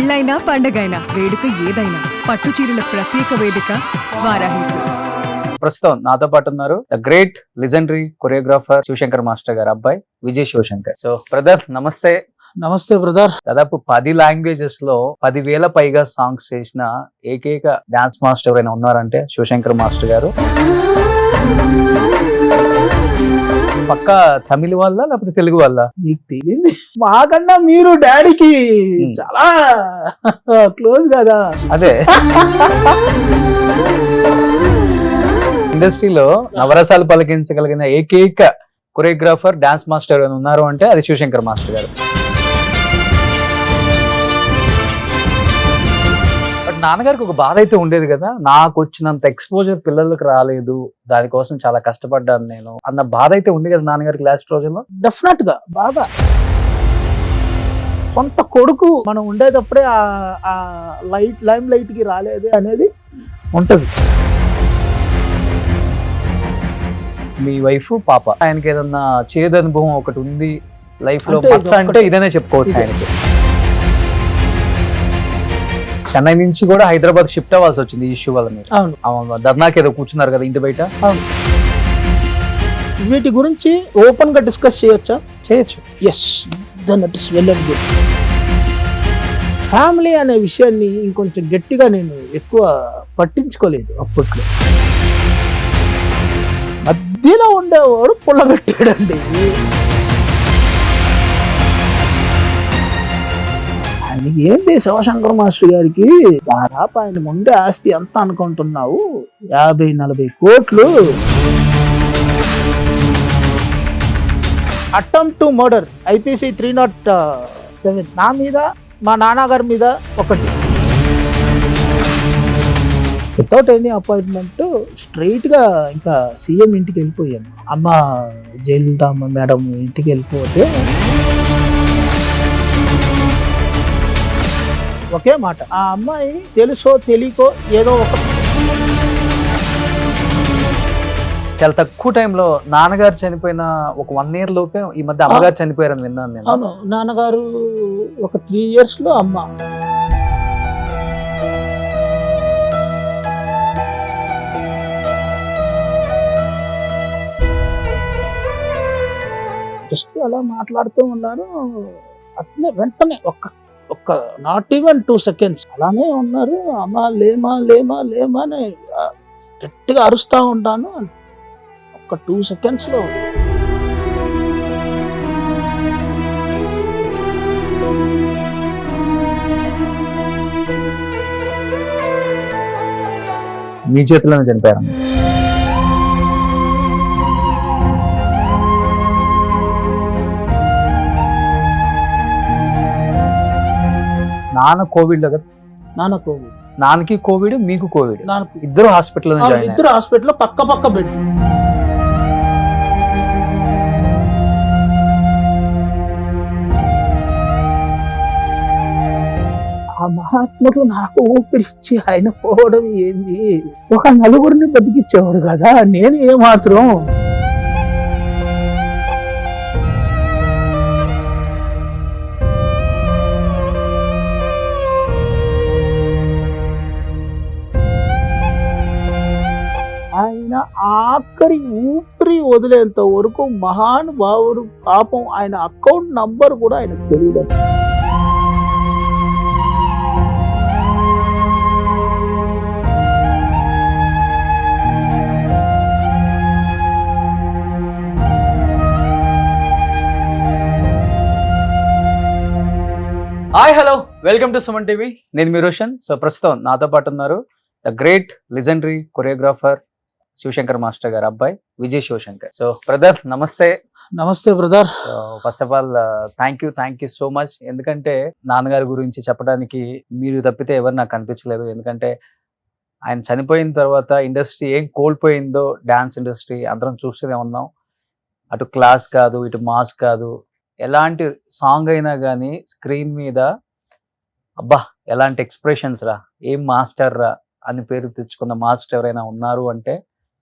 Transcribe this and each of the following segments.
పెళ్ళైనా పండగైనా వేడుక ఏదైనా పట్టు చీరల ప్రత్యేక వేదిక వారాహి సిల్క్స్. ప్రస్తుతం నాతో పాటు ఉన్నారు the great legendary choreographer Shivashankar master గారు అబ్బాయి విజయ్ శివశంకర్. సో బ్రదర్ నమస్తే. నమస్తే బ్రదర్. దాదాపు 10 లాంగ్వేజెస్ లో 10,000 పైగా సాంగ్స్ చేసిన ఏకైక డాన్స్ మాస్టర్ ఎవరైనా ఉన్నారంటే శివశంకర్ మాస్టర్ గారు. పక్క తమిళ వాళ్ళ లేకపోతే తెలుగు వాళ్ళ? మీకు తెలియదు, మాకన్నా మీరు డాడీకి చాలా క్లోజ్ కదా. అదే ఇండస్ట్రీలో నవరసాలు పలికించగలిగిన ఏకైక కొరియోగ్రాఫర్ డాన్స్ మాస్టర్ ఉన్నారు అంటే అది శివశంకర్ మాస్టర్ గారు. బట్ నాన్నగారికి ఒక బాధ అయితే ఉండేది కదా, నాకు వచ్చినంత ఎక్స్పోజర్ పిల్లలకు రాలేదు, దానికోసం చాలా కష్టపడ్డాను నేను అన్న బాధ అయితే ఉంది కదా నాన్నగారికి లాస్ట్ రోజుల్లో. డెఫినెట్ గా బాగా సొంత కొడుకు మనం ఉండేటప్పుడే ఆ లైమ్ లైట్ కి రాలేదు అనేది ఉంటది. మీ వైఫ్ పాప, ఆయనకి ఏదన్నా చేదు అనుభవం ఒకటి ఉంది లైఫ్ లో అంటే మచ్చ అంటే ఇదనే చెప్పుకోవచ్చు. ఆయనకి చెన్నై నుంచి కూడా హైదరాబాద్ షిఫ్ట్ అవ్వాల్సి వచ్చింది ఈ ఇష్యూ వల్ల. అవును, ధర్నాకి ఏదో కూర్చున్నారు కదా ఇంటి బయట. అవును. వీటి గురించి ఓపెన్ గా డిస్కస్ చేయొచ్చా? చేయొచ్చు. Yes, then it is well and good. Family అనే విషయాన్ని ఇంకొంచెం గట్టిగా నేను ఎక్కువ పట్టించుకోలేదు అప్పట్లో. మధ్యలో ఉండేవాడు పుల్లబెట్టాడండి. ఆయనకి ఏంటి శివశంకర్ మాస్టర్ గారికి దాదాపు ఆయన ఉండే ఆస్తి ఎంత అనుకుంటున్నావు? 50-40 కోట్లు. అటెంప్ట్ టు మర్డర్ IPC 307 నా మీద, మా నాన్నగారి మీద ఒకటి. వితౌట్ ఎనీ అపాయింట్మెంట్ స్ట్రైట్ గా ఇంకా సీఎం ఇంటికి వెళ్ళిపోయాను. అమ్మ జయలలితమ్మ మేడం ఇంటికి వెళ్ళిపోతే ఒకే మాట, ఆ అమ్మాయి తెలుసో తెలియకో ఏదో ఒక చాలా తక్కువ టైంలో నాన్నగారు చనిపోయిన ఒక 1 year లోపే ఈ మధ్య అమ్మగారు చనిపోయారని విన్నాను నేను. అవును, నాన్నగారు ఒక 3 years లో అమ్మ. జస్ట్ అలా మాట్లాడుతూ ఉన్నారు, అట్లే వెంటనే ఒక్క నాట్ ఈవెన్ 2 seconds అలానే ఉన్నారు. అమ్మ లేమా లేమా లేమా అని గట్టిగా అరుస్తూ ఉంటాను. ఒక్క 2 seconds లో మీ చేతిలోనే చనిపోయారు. నాన్న కోవిడ్ లో కదా? నాన్న కోవిడ్. నాన్నకి కోవిడ్, మీకు కోవిడ్, ఇద్దరు హాస్పిటల్ ఇద్దరు హాస్పిటల్ పక్క బెడ్. ఆ మహాత్ముడు నాకు ఊపిరిచ్చి ఆయన పోవడం ఏంది? ఒక 4 బతికిచ్చేవాడు కదా, నేను ఏమాత్రం. ఆయన ఆఖరి ఊపిరి వదిలేంత వరకు మహానుభావుడు పాపం. ఆయన అకౌంట్ నంబర్ కూడా ఆయనకు తెలియదు. Hi hello, welcome to Suman TV. నేను మీ రోషన్. సో ప్రస్తుతం నాతో పాటు ఉన్నారు the great legendary choreographer Shivashankar master గారు అబ్బాయి విజయ్ శివశంకర్. సో బ్రదర్ నమస్తే. నమస్తే brother. First of all thank you so much. ఎందుకంటే నాన్నగారి గురించి చెప్పడానికి మీరు తప్పితే ఎవరు నాకు కనిపించలేదు. ఎందుకంటే ఆయన చనిపోయిన తర్వాత ఇండస్ట్రీ ఏం కోల్పోయిందో, డాన్స్ ఇండస్ట్రీ అందరం చూస్తూనే ఉన్నాం. అటు క్లాస్ కాదు, ఇటు మాస్ కాదు, ఎలాంటి సాంగ్ అయినా కానీ స్క్రీన్ మీద అబ్బా ఎలాంటి ఎక్స్ప్రెషన్స్ రా, ఏం మాస్టర్ రా అని పేరు తెచ్చుకున్న మాస్టర్ ఎవరైనా ఉన్నారు అంటే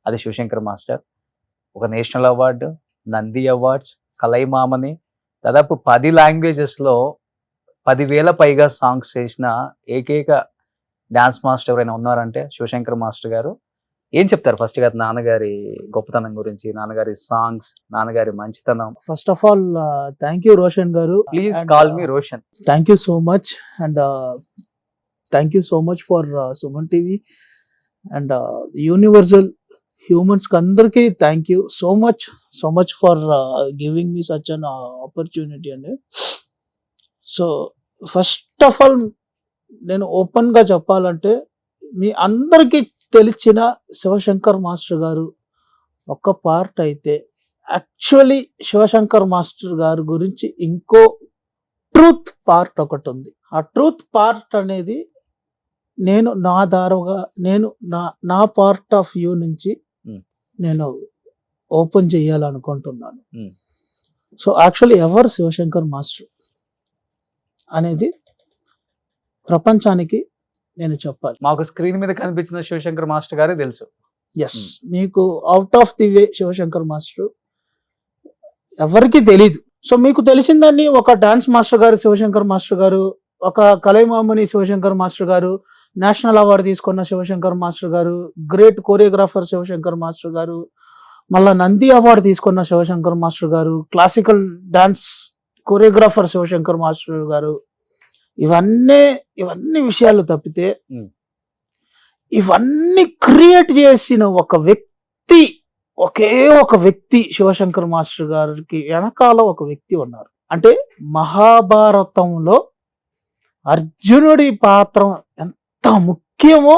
అది శివశంకర్ మాస్టర్. ఒక national award, Nandi awards, Kalaimamani, దాదాపు 10 లాంగ్వేజెస్లో 10,000 పైగా సాంగ్స్ చేసిన ఏకైక డాన్స్ మాస్టర్ ఎవరైనా ఉన్నారంటే శివశంకర్ మాస్టర్ గారు. ఏం చెప్తారు ఫస్ట్ గా నాన్నగారి గొప్పతనం గురించి, నాన్నగారి సాంగ్స్, నాన్నగారి మంచితనం? First of all thank you Roshan garu. Please call me Roshan. Thank you so much and thank you so much for Suman TV and universal humans అందరికీ thank you so much for giving me such an opportunity అండి. So first of all నేను open గా చెప్పాలంటే మీ అందరికీ తెలిసిన Shivshankar master గారు ఒక part అయితే, యాక్చువల్లీ శివశంకర్ మాస్టర్ గారి గురించి ఇంకో ట్రూత్ పార్ట్ ఒకటి ఉంది. ఆ ట్రూత్ పార్ట్ అనేది నేను నా దారుగా నేను నా పార్ట్ ఆఫ్ వ్యూ నుంచి నేను ఓపెన్ చేయాలనుకుంటున్నాను. సో యాక్చువల్లీ ఎవరు శివశంకర్ మాస్టర్ అనేది ప్రపంచానికి నేను చెప్పాలి. మాకు స్క్రీన్ మీద కనిపించిన శివశంకర్ మాస్టర్ గారే తెలుసు. ఎస్, మీకు out of the way Shivashankar master ఎవరికి తెలీదు. సో మీకు తెలిసిందని ఒక డాన్స్ మాస్టర్ గారు శివశంకర్ మాస్టర్ గారు, ఒక కలైమామని శివశంకర్ మాస్టర్ గారు, నేషనల్ అవార్డు తీసుకున్న శివశంకర్ మాస్టర్ గారు, గ్రేట్ కోరియోగ్రాఫర్ శివశంకర్ మాస్టర్ గారు, మళ్ళా నంది అవార్డు తీసుకున్న శివశంకర్ మాస్టర్ గారు, classical dance choreographer Shivashankar master గారు, ఇవన్నీ విషయాలు తప్పితే ఇవన్నీ క్రియేట్ చేసిన ఒక వ్యక్తి, ఒకే ఒక వ్యక్తి శివశంకర్ మాస్టర్ గారికి వెనకాల ఒక వ్యక్తి ఉన్నారు. అంటే మహాభారతంలో అర్జునుడి పాత్ర ఎంత ముఖ్యమో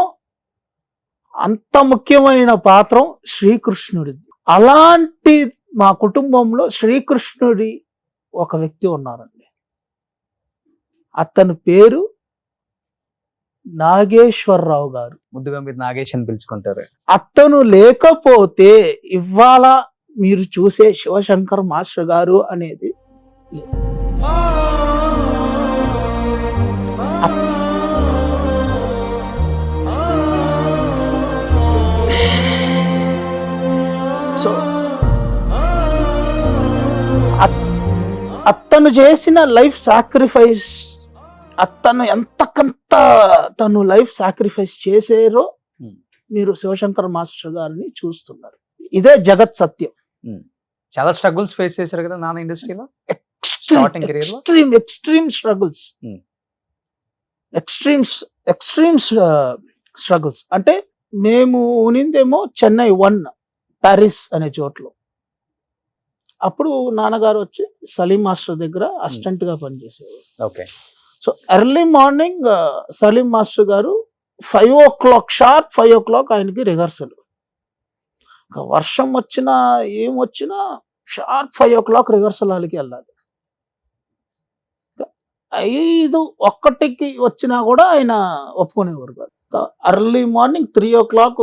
అంత ముఖ్యమైన పాత్ర శ్రీకృష్ణుడిది. అలాంటి మా కుటుంబంలో శ్రీకృష్ణుడి ఒక వ్యక్తి ఉన్నారండి. అతని పేరు నాగేశ్వరరావు గారు. ముద్దుగా మీరు నాగేష్ అని పిలుచుకుంటారు. అతను లేకపోతే ఇవాళ మీరు చూసే శివశంకర్ మాస్టర్ గారు అనేది సో అతను చేసిన లైఫ్ సాక్రిఫైస్, అతను ఎంతకంత తను లైఫ్ సాక్రిఫైస్ చేసారో మీరు శివశంకర్ మాస్టర్ గారిని చూస్తున్నారు. ఇదే జగత్ సత్యం. చాలా స్ట్రగుల్స్ ఫేస్ చేశారు కదా నాన్న ఇండస్ట్రీలో. ఎక్స్ట్రీమ్ స్ట్రగుల్స్, స్ట్రగుల్స్ అంటే మేము ఉనిందేమో చెన్నై 1 ప్యారిస్ అనే చోట్లో. అప్పుడు నాన్నగారు వచ్చి సలీం మాస్టర్ దగ్గర అసిస్టెంట్ గా పనిచేసేవారు. Okay. So early morning Salim master గారు 5 o'clock షార్ప్ 5 o'clock ఆయనకి రిహర్సల్. వర్షం వచ్చినా ఏం వచ్చినా షార్ప్ 5 o'clock రిహర్సల్ హాల్కి వెళ్ళాలి. 5:01 వచ్చినా కూడా ఆయన ఒప్పుకునేవారు కాదు. ఎర్లీ మార్నింగ్ 3 o'clock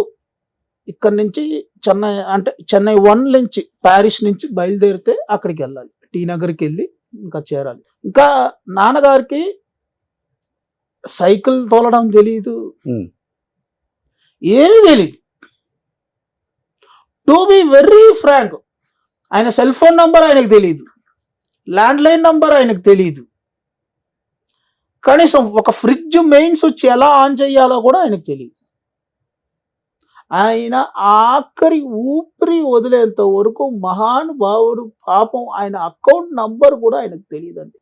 ఇక్కడ నుంచి చెన్నై 1 నుంచి ప్యారిస్ నుంచి బయలుదేరితే అక్కడికి వెళ్ళాలి, టీ నగర్కి వెళ్ళి ఇంకా చేరాలి. ఇంకా నాన్నగారికి సైకిల్ తోలడం తెలీదు, ఏమీ తెలీదు. టు బి వెరీ ఫ్రాంక్, ఆయన సెల్ ఫోన్ నంబర్ ఆయనకు తెలియదు, ల్యాండ్ లైన్ నంబర్ ఆయనకు తెలియదు, కనీసం ఒక ఫ్రిడ్జ్ మెయిన్ స్విచ్ ఎలా ఆన్ చేయాలో కూడా ఆయనకు తెలియదు. ఆయన ఆఖరి ఊపిరి వదిలేంత వరకు మహానుభావుడు పాపం ఆయన అకౌంట్ నంబర్ కూడా ఆయనకు తెలియదండి.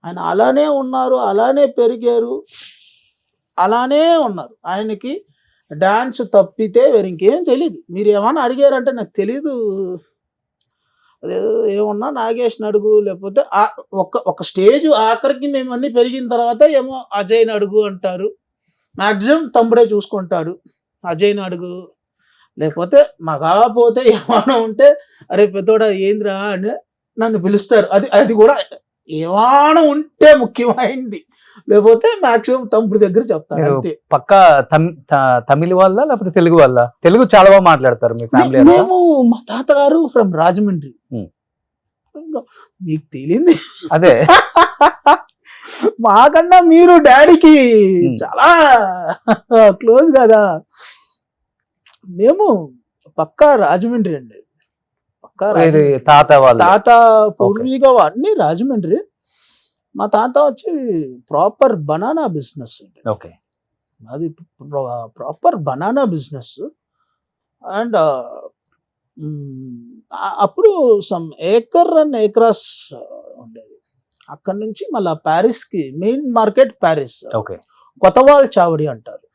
ఆయన అలానే ఉన్నారు, అలానే పెరిగారు, అలానే ఉన్నారు. ఆయనకి డాన్స్ తప్పితే వేరే ఇంకేం తెలియదు. మీరు ఏమన్నా అడిగారంటే నాకు తెలీదు, అదేదో ఏమన్నా నాగేష్ని అడుగు, లేకపోతే ఒక స్టేజ్ ఆఖరికి మేము అన్ని పెరిగిన తర్వాత ఏమో అజయ్ని అడుగు అంటారు. మ్యాక్సిమం తమ్ముడే చూసుకుంటాడు, అజయ్ని అడుగు, లేకపోతే మగాపోతే ఏమైనా ఉంటే అరే పెద్దోడా ఏంద్రా అని నన్ను పిలుస్తారు. అది కూడా ఏమైనా ఉంటే ముఖ్యమైంది, లేకపోతే మాక్సిమం తమ్ముడి దగ్గర చెప్తారు అంతే. పక్క తమిళ వాళ్ళ లేకపోతే తెలుగు వాళ్ళ? తెలుగు చాలా బాగా మాట్లాడతారు మీ ఫ్యామిలీ. మేము మా తాతగారు ఫ్రమ్ రాజమండ్రి. మీకు తెలియంది అదే. మాకన్నా మీరు డాడీకి చాలా క్లోజ్ కదా. మేము పక్కా రాజమండ్రి అండి, పక్కా తాత పూర్వీగా అన్ని రాజమండ్రి. మా తాత వచ్చి ప్రాపర్ బనానా బిజినెస్ అండి. ఓకే. అది ప్రాపర్ బనానా బిజినెస్. అండ్ అప్పుడు సమ్ ఏకర్ అండ్ ఏక్రాస్ ఉండేది. అక్కడి నుంచి మళ్ళీ ప్యారిస్కి, main market Paris, okay. Kothwal Chavadi అంటారు.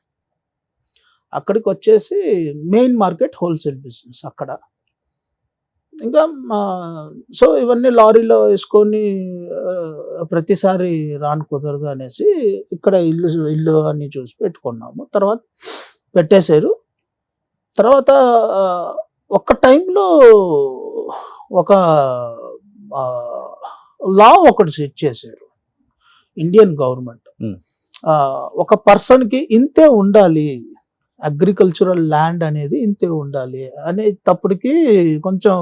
అక్కడికి వచ్చేసి మెయిన్ మార్కెట్ హోల్సేల్ బిజినెస్ అక్కడ. ఇంకా సో ఇవన్నీ లారీలో వేసుకొని ప్రతిసారి రాను కుదరదు అనేసి ఇక్కడ ఇల్లు అన్ని చూసి పెట్టుకున్నాము. తర్వాత పెట్టేశారు. తర్వాత ఒక టైంలో ఒక లా ఒకటి సెట్ చేశారు ఇండియన్ గవర్నమెంట్. ఒక పర్సన్కి ఇంతే ఉండాలి, అగ్రికల్చరల్ ల్యాండ్ అనేది ఇంతే ఉండాలి అనేటప్పటికి కొంచెం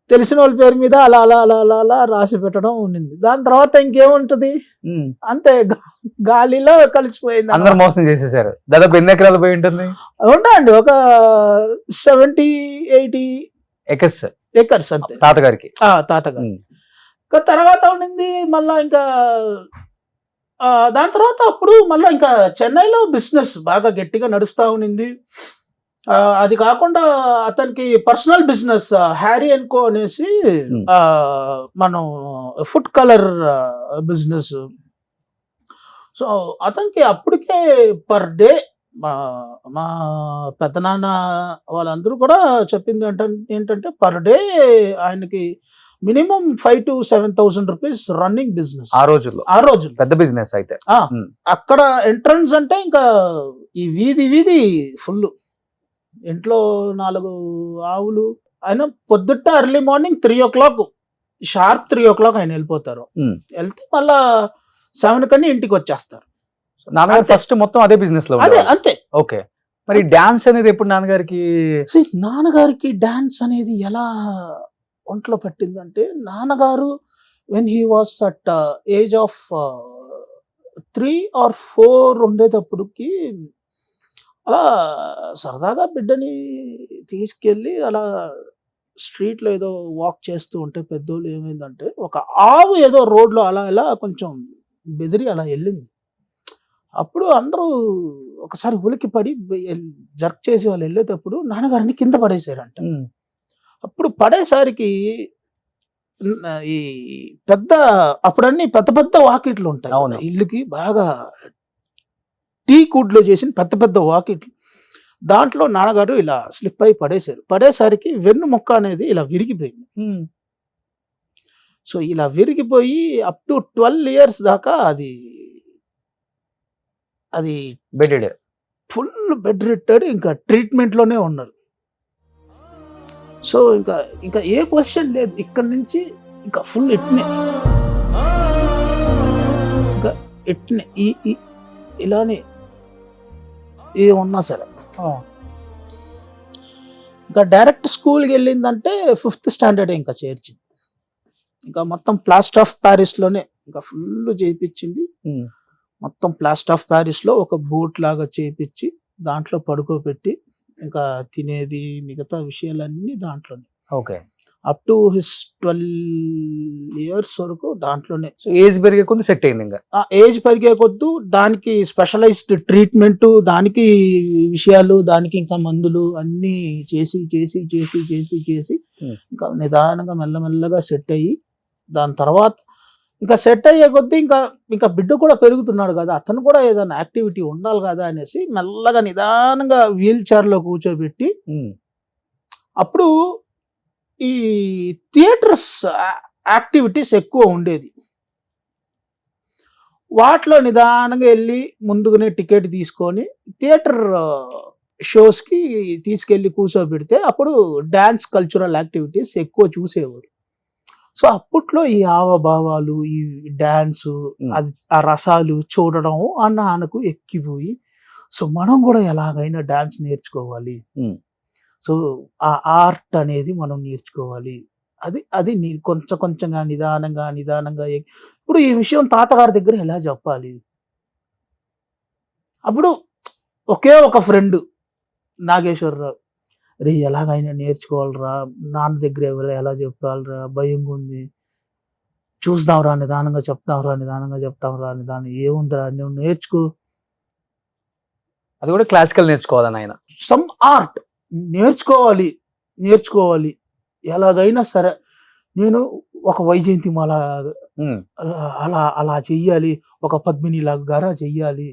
తెలిసిన వాళ్ళ పేరు మీద అలా అలా అలా అలా అలా రాసి పెట్టడం ఉండింది. దాని తర్వాత ఇంకేముంటది, అంతే గాలిలో కలిసిపోయింది. అందరు మోసం చేసేసారు. దాదాపు ఎన్ని ఎకరాలు పోయి ఉంటుంది? ఉంటాయండి ఒక 70-80 ఎకర్స్ అంతే తాతగారికి. తాతగారు. ఇంకా తర్వాత ఉండింది మళ్ళా ఇంకా దాని తర్వాత అప్పుడు మళ్ళీ ఇంకా చెన్నైలో బిజినెస్ బాగా గట్టిగా నడుస్తూ ఉన్నింది. అది కాకుండా అతనికి personal business Harry and co అనేసి మనం ఫుడ్ కలర్ బిజినెస్. సో అతనికి అప్పటికే పర్ డే మా పెద్దనాన్న వాళ్ళందరూ కూడా చెప్పింది ఏంటంటే పర్ డే ఆయనకి minimum 5,000 to 7,000 rupees running business ఆ రోజుల్లో. పెద్ద బిజినెస్ అయితే. అక్కడ ఎంట్రన్స్ అంటే ఇంకా ఈ వీధి ఫుల్. ఇంట్లో 4 ఆవులు. ఆయన పొద్దుట early morning 3 o'clock sharp 3 o'clock ఆయన వెళ్ళిపోతారు. వెళ్తే మళ్ళా 7 కన్నా ఇంటికి వచ్చేస్తారు. నాన్నగారు ఫస్ట్ మొత్తం అదే బిజినెస్ లో అంతే. ఓకే. మరి డాన్స్ అనేది ఎప్పుడు నాన్నగారికి డాన్స్ అనేది ఎలా ఒంట్లో పట్టిందంటే, నాన్నగారు when he was at age of 3 or 4 ఉండేటప్పటికి అలా సరదాగా బిడ్డని తీసుకెళ్ళి అలా స్ట్రీట్లో ఏదో వాక్ చేస్తూ ఉంటే పెద్దోళ్ళు ఏమైందంటే ఒక ఆవు ఏదో రోడ్లో అలా ఇలా కొంచెం బెదిరి అలా వెళ్ళింది. అప్పుడు అందరూ ఒకసారి ఉలికి పడి జర్క్ చేసి వాళ్ళు వెళ్ళేటప్పుడు నాన్నగారిని కింద పడేసారంట. అప్పుడు పడేసరికి ఈ అప్పుడన్నీ పెద్ద వాకిట్లు ఉంటాయి ఇల్లుకి, బాగా టీ కుడ్లో చేసిన పెద్ద వాకిట్లు. దాంట్లో నాన్నగారు ఇలా స్లిప్ అయి పడేశారు. పడేసరికి వెన్ను మొక్క అనేది ఇలా విరిగిపోయింది. సో ఇలా విరిగిపోయి అప్ టు 12 years దాకా అది ఫుల్ బెడ్ రిట్టెడ్, ఇంకా ట్రీట్మెంట్లోనే ఉన్నారు. సో ఇంకా ఏ పొజిషన్ లేదు. ఇక్కడ నుంచి ఇంకా ఫుల్ ఇట్నే ఇలానే ఇది ఉన్నా సరే. ఇంకా డైరెక్ట్ స్కూల్కి వెళ్ళిందంటే 5th standard ఇంకా చేర్చింది. ఇంకా మొత్తం ప్లాస్టర్ ఆఫ్ ప్యారిస్లోనే ఇంకా ఫుల్ చేయించింది. మొత్తం ప్లాస్టర్ ఆఫ్ ప్యారిస్లో ఒక బోట్ లాగా చేయించి దాంట్లో పడుకోబెట్టి ఇంకా తినేది మిగతా విషయాలన్నీ దాంట్లోనే. Okay. Up to his 12 years వరకు దాంట్లోనే. సో ఏజ్ పెరిగే కొద్ది సెట్ అయింది. ఇంకా ఏజ్ పెరిగే కొద్దు దానికి స్పెషలైజ్డ్ ట్రీట్మెంట్, దానికి విషయాలు, దానికి ఇంకా మందులు అన్నీ చేసి చేసి చేసి చేసి చేసి ఇంకా నిదానంగా మెల్లమెల్లగా సెట్ అయ్యి, దాని తర్వాత ఇంకా సెట్ అయ్యే కొద్దీ ఇంకా బిడ్డ కూడా పెరుగుతున్నాడు కదా, అతను కూడా ఏదైనా యాక్టివిటీ ఉండాలి కదా అనేసి మెల్లగా నిదానంగా వీల్ చైర్లో కూర్చోబెట్టి అప్పుడు ఈ థియేటర్స్ యాక్టివిటీస్ ఎక్కువ ఉండేది. వాటిలో నిదానంగా వెళ్ళి ముందుగానే టికెట్ తీసుకొని థియేటర్ షోస్కి తీసుకెళ్ళి కూర్చోబెడితే అప్పుడు డ్యాన్స్ కల్చరల్ యాక్టివిటీస్ ఎక్కువ చూసేవారు. సో అప్పట్లో ఈ హావభావాలు, ఈ డ్యాన్సు, అది ఆ రసాలు చూడడం ఆ నాన్నకు ఎక్కిపోయి, సో మనం కూడా ఎలాగైనా డ్యాన్స్ నేర్చుకోవాలి, సో ఆ ఆర్ట్ అనేది మనం నేర్చుకోవాలి, అది కొంచెం కొంచెంగా నిదానంగా ఇప్పుడు ఈ విషయం తాతగారి దగ్గర ఎలా చెప్పాలి? అప్పుడు ఒకే ఒక ఫ్రెండ్ నాగేశ్వరరావు, రే ఎలాగైనా నేర్చుకోవాలరా, నాన్న దగ్గర ఎలా చెప్పాలరా, భయంగా ఉంది. చూద్దాం రా నిదానంగా చెప్తాం రా నిదానం ఏముందిరా నువ్వు నేర్చుకో. అది కూడా క్లాసికల్ నేర్చుకోవాలని ఆయన. సమ్ ఆర్ట్ నేర్చుకోవాలి ఎలాగైనా సరే. నేను ఒక వైజయంతిమాల అలా అలా చెయ్యాలి, ఒక పద్మిని లాగా చెయ్యాలి,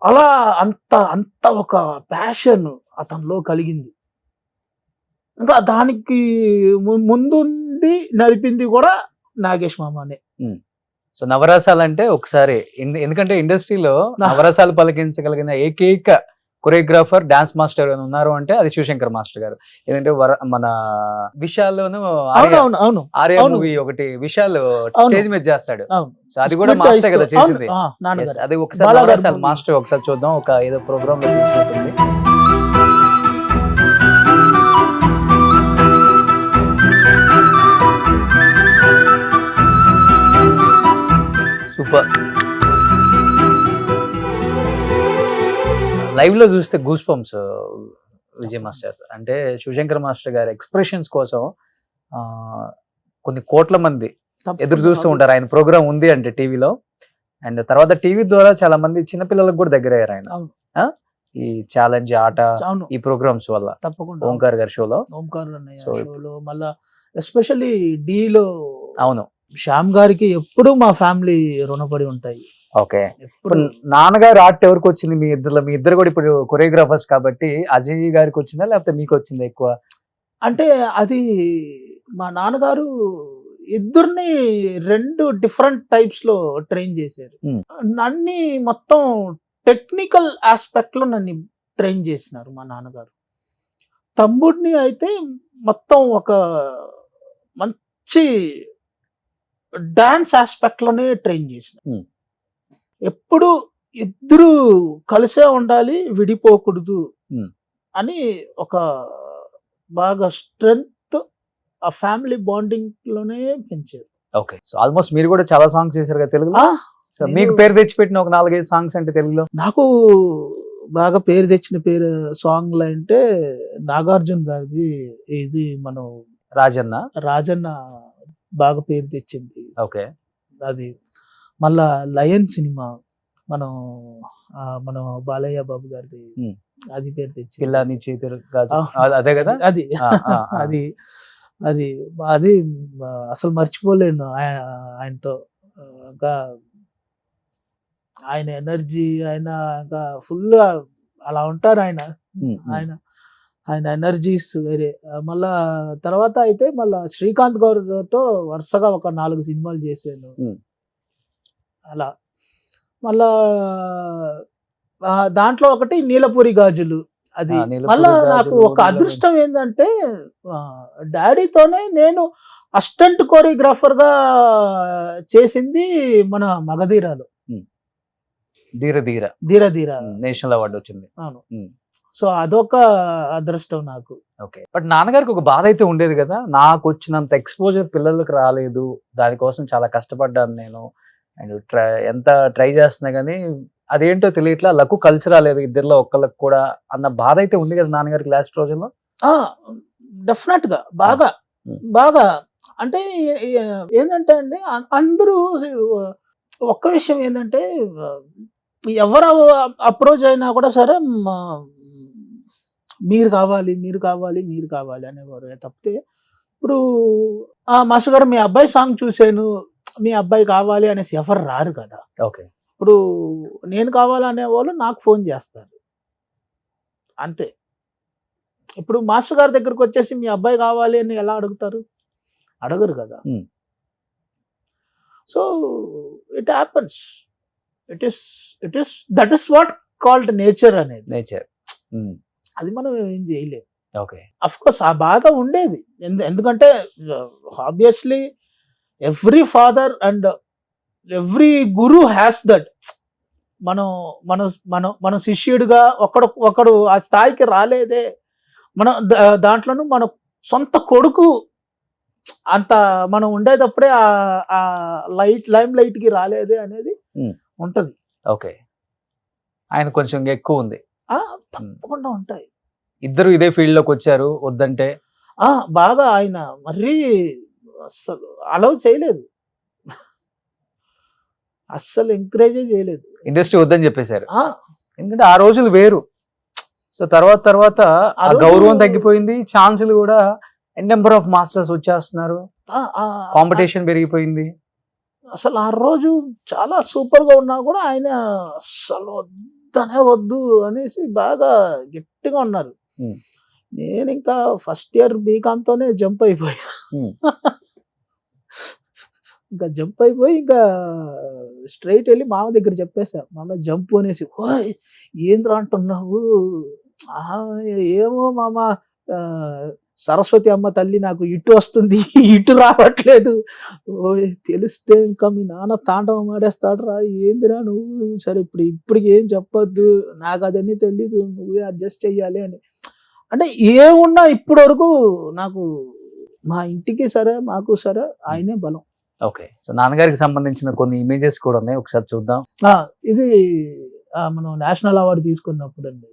అలా అంత ఒక ప్యాషన్ అతనిలో కలిగింది. ఇంకా దానికి ముందుండి నడిపింది కూడా నాగేష్ మామనే. సో నవరసాలు అంటే ఒకసారి ఎందుకంటే ఇండస్ట్రీలో నవరసాలు పలికించగలిగిన ఏకైక కొరియోగ్రాఫర్ డాన్స్ మాస్టర్ ఉన్నారు అంటే అది శివశంకర్ మాస్టర్ గారు. ఎందుకంటే మన విషయాల్లోనూ ఆర్య మూవీ ఒకటి విషయాలు స్టేజ్ మీద చేస్తాడు. సో అది కూడా మాస్టర్ కదా చేసింది. అది ఒకసారి నవరసాలు మాస్టర్ ఒకసారి చూద్దాం, ఒక ఏదో ప్రోగ్రామ్ లో చూసినట్టుంది. సూపర్. లైవ్ లో చూస్తే గూస్ బంప్స్ విజయ్ మాస్టర్. అంటే శివశంకర్ మాస్టర్ గారి ఎక్స్ప్రెషన్స్ కోసం కొన్ని కోట్ల మంది ఎదురు చూస్తూ ఉంటారు ఆయన ప్రోగ్రామ్ ఉంది అంటే టీవీలో. అండ్ తర్వాత టీవీ ద్వారా చాలా మంది చిన్నపిల్లలకు కూడా దగ్గర అయ్యారు ఆయన. ఈ ఛాలెంజ్ ఆట ఈ ప్రోగ్రామ్స్ వల్ల. తప్పకుండా ఓంకార్ గారి షోలో, మళ్ళా ఎస్పెషల్లీ డీలో అవును శ్యామ్ గారికి ఎప్పుడు మా ఫ్యామిలీ రుణపడి ఉంటాయి. ఓకే. ఇప్పుడు నాన్నగారు ఆర్ట్ ఎవరికి వచ్చింది మీ ఇద్దరు కూడా ఇప్పుడు కొరియోగ్రాఫర్స్ కాబట్టి అజయ్ గారికి వచ్చిందా లేకపోతే మీకు వచ్చిందా ఎక్కువ? అంటే అది మా నాన్నగారు ఇద్దరిని 2 డిఫరెంట్ టైప్స్ లో ట్రైన్ చేశారు. నన్ను మొత్తం టెక్నికల్ ఆస్పెక్ట్ లో నన్ను ట్రైన్ చేసినారు మా నాన్నగారు. తమ్ముడిని అయితే మొత్తం ఒక మంచి డాన్స్ ఆస్పెక్ట్ లోనే ట్రైన్ చేసిన. ఎప్పుడు ఇద్దరు కలిసే ఉండాలి, విడిపోకూడదు అని ఒక బాగా స్ట్రెంగ్త్ ఆ ఫ్యామిలీ బాండింగ్ లోనే పెంచారు. ఓకే. సో ఆల్మోస్ట్ మీరు కూడా చాలా సాంగ్స్ చేశారు కదా తెలుగులో. సో మీకు పేరు తెచ్చిపెట్టిన ఒక 4-5 సాంగ్స్ అంటే తెలుగులో? నాకు బాగా పేరు తెచ్చిన సాంగ్లు అంటే నాగార్జున గారిది ఇది మనం రాజన్న బాగా పేరు తెచ్చింది. ఓకే. అది మళ్ళా లయన్ సినిమా మనం బాలయ్య బాబు గారిది అది పేరు తెచ్చింది. అదే కదా. అది అది అది అది అసలు మర్చిపోలేను ఆయనతో. ఇంకా ఆయన ఎనర్జీ, ఆయన ఇంకా ఫుల్ అలా ఉంటారు ఆయన ఎనర్జీస్ వేరే. మళ్ళా తర్వాత అయితే మళ్ళా శ్రీకాంత్ గౌరవ్తో వరుసగా ఒక 4 సినిమాలు చేశాను. అలా మళ్ళా దాంట్లో ఒకటి నీలపూరి గాజులు. అది మళ్ళా నాకు ఒక అదృష్టం ఏంటంటే డాడీతోనే నేను అసిస్టెంట్ కోరియోగ్రాఫర్ గా చేసింది మన మగధీరాలో. ధీర నేషనల్ అవార్డు వచ్చింది. అవును. సో అదొక అదృష్టం నాకు. ఓకే. బట్ నాన్నగారికి ఒక బాధ అయితే ఉండేది కదా, నాకు వచ్చినంత ఎక్స్పోజర్ పిల్లలకు రాలేదు, దానికోసం చాలా కష్టపడ్డాను నేను, అండ్ ఎంత ట్రై చేస్తున్నా కానీ అదేంటో తెలియట్లా, లక్కు కలిసి రాలేదు ఇద్దరిలో ఒక్కళ్ళకి కూడా అన్న బాధ అయితే ఉంది కదా నాన్నగారికి లాస్ట్ రోజుల్లో. డెఫినెట్ గా బాగా అంటే ఏంటంటే అండి అందరూ ఒక్క విషయం ఏంటంటే ఎవరు అప్రోచ్ అయినా కూడా సరే మీరు కావాలి అనేవారు తప్పితే, ఇప్పుడు మాస్టర్ గారు మీ అబ్బాయి సాంగ్ చూశాను, మీ అబ్బాయి కావాలి అనేసి ఎవరు రారు కదా. ఓకే. ఇప్పుడు నేను కావాలనే వాళ్ళు నాకు ఫోన్ చేస్తారు అంతే. ఇప్పుడు మాస్టర్ గారి దగ్గరకు వచ్చేసి మీ అబ్బాయి కావాలి అని ఎలా అడుగుతారు? అడగరు కదా. So it happens. It is that is what called nature అనేది. అది మనం ఏం చేయలేము. ఓకే. అఫ్ కోర్స్ ఆ బాధ ఉండేది, ఎందుకంటే obviously every father and every Guru has that. మన శిష్యుడిగా ఒకడు ఆ స్థాయికి రాలేదే, మనం దాంట్లోనూ మన సొంత కొడుకు అంత మనం ఉండేటప్పుడే ఆ లైమ్ లైట్ కి రాలేదే అనేది ఉంటది. ఓకే. ఆయన కొంచెం ఎక్కువ ఉంది. తప్పకుండా ఉంటాయి. ఇద్దరు ఇదే ఫీల్డ్ లోకి వచ్చారు, వద్దంటే బాగా ఆయన మరీ అసలు అలౌ చేయలేదు. అస్సలు ఎంకరేజే చేయలేదు. ఇండస్ట్రీ వద్దని చెప్పేశారు. ఆ, ఎందుకంటే ఆ రోజులు వేరు. సో తర్వాత ఆ రోజు- గౌరవం తగ్గిపోయింది, ఛాన్సులు కూడా నెంబర్ ఆఫ్ మాస్టర్స్ వచ్చేస్తున్నారు, ఆ, ఆ, కాంపిటీషన్ పెరిగిపోయింది. అసలు ఆ రోజు చాలా సూపర్ గా ఉన్నా కూడా ఆయన అసలు వద్దనే వద్దు అనేసి బాగా గట్టిగా ఉన్నారు. Hmm. నేను ఇంకా ఫస్ట్ ఇయర్ బీకామ్ తోనే జంప్ అయిపోయా. Hmm. ఇంకా జంప్ అయిపోయి ఇంకా స్ట్రైట్ వెళ్ళి మామ దగ్గర చెప్పేసా, మామ జంప్ అనేసి. ఓయ్ ఏంద్రా అంటున్నావు? "ఆహా, ఏమో మామ, ఆ, సరస్వతి అమ్మ తల్లి నాకు ఇటు వస్తుంది, ఇటు రావట్లేదు. ఓయ్ తెలిస్తే ఇంకా మీ నాన్న తాండవం ఆడేస్తాడు రా, ఏందిరా నువ్వు, సరే ఇప్పుడు ఏం చెప్పొద్దు, నాకు అదన్నీ తెలీదు, నువ్వే అడ్జస్ట్ చెయ్యాలి" అని. అంటే ఏమున్నా ఇప్పటి వరకు నాకు మా ఇంటికి సరే మాకు సరే ఆయనే బలం. ఓకే, సో నాన్నగారికి సంబంధించిన కొన్ని ఇమేజెస్ కూడా ఉన్నాయి, ఒకసారి చూద్దాం. ఇది మనం నేషనల్ అవార్డు తీసుకున్నప్పుడు అండి.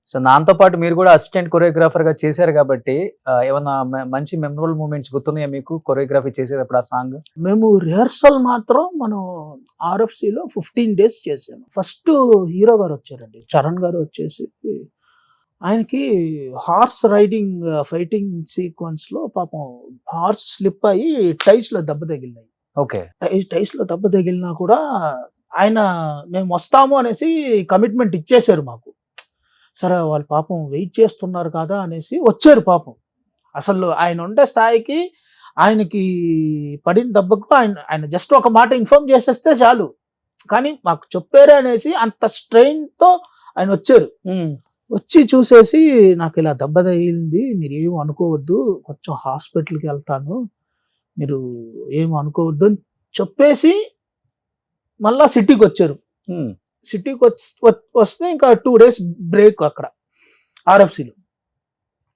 సో నాన్నతో పాటు మీరు కూడా అసిస్టెంట్ కొరియోగ్రాఫర్ గా చేశారు కాబట్టి ఏమన్నా మంచి మెమరబుల్ మూమెంట్స్ గుర్తున్నాయా మీకు కొరియోగ్రఫీ చేసేటప్పుడు ఆ సాంగ్? మేము రిహర్సల్ మాత్రం మనం RFC లో 15 days చేసాము. ఫస్ట్ హీరో గారు వచ్చారండి, చరణ్ గారు వచ్చేసి ఆయనకి హార్స్ రైడింగ్ ఫైటింగ్ సీక్వెన్స్ లో పాపం హార్స్ స్లిప్ అయ్యి టైస్ లో దెబ్బ తగిలినాయి. ఓకే, టైస్ లో దెబ్బ తగిలినా కూడా ఆయన మేము వస్తాము అనేసి కమిట్మెంట్ ఇచ్చేశారు మాకు. సరే వాళ్ళు పాపం వెయిట్ చేస్తున్నారు కదా అనేసి వచ్చారు పాపం. అసలు ఆయన ఉండే స్థాయికి ఆయనకి పడిన దెబ్బకు ఆయన జస్ట్ ఒక మాట ఇన్ఫార్మ్ చేసేస్తే చాలు, కానీ మాకు చెప్పారు అనేసి అంత స్ట్రెయిన్ తో ఆయన వచ్చారు. వచ్చి చూసేసి నాకు ఇలా దెబ్బ తగిలింది, మీరు ఏం అనుకోవద్దు, కొంచెం హాస్పిటల్కి వెళ్తాను, మీరు ఏం అనుకోవద్దు అని చెప్పేసి మళ్ళా సిటీకి వచ్చారు. సిటీకి వస్తే ఇంకా 2 days బ్రేక్ అక్కడ RFCలో.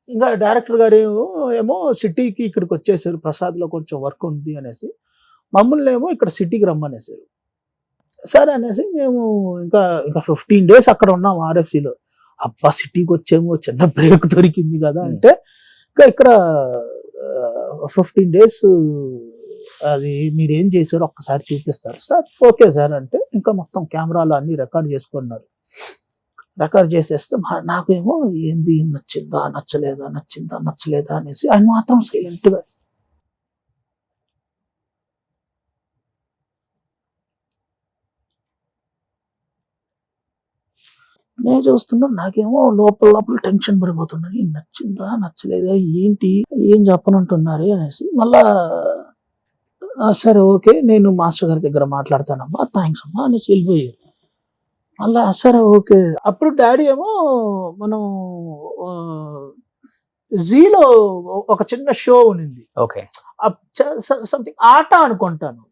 ఇంకా డైరెక్టర్ గారు ఏమో సిటీకి ఇక్కడికి వచ్చేసారు, ప్రసాద్లో కొంచెం వర్క్ ఉంది అనేసి మమ్మల్ని ఏమో ఇక్కడ సిటీకి రమ్మనేసారు. సరే అనేసి మేము ఇంకా 15 days అక్కడ ఉన్నాం RFCలో. అబ్బా సిటీకి వచ్చేమో చిన్న బ్రేక్ దొరికింది కదా అంటే, ఇంకా ఇక్కడ 15 days అది మీరు ఏం చేశారో ఒక్కసారి చూపిస్తారు సార్. ఓకే సార్ అంటే ఇంకా మొత్తం కెమెరాలో అన్ని రికార్డ్ చేసుకున్నారు. రికార్డ్ చేసేస్తే నాకేమో ఏంది నచ్చిందా నచ్చలేదా అనేసి ఆయన మాత్రం సైలెంట్గా నేను చూస్తున్నా. నాకేమో లోపల టెన్షన్ పడిపోతున్నాను, నచ్చిందా నచ్చలేదా ఏంటి ఏం చెప్పనంటున్నారే అనేసి. మళ్ళా సరే ఓకే నేను మాస్టర్ గారి దగ్గర మాట్లాడతానమ్మా, థ్యాంక్స్ అమ్మా అనేసి వెళ్ళిపోయారు. మళ్ళా సరే ఓకే. అప్పుడు డాడీ ఏమో మనం జీలో ఒక చిన్న షో ఉంది, ఓకే, సంథింగ్ ఆట అనుకుంటాను,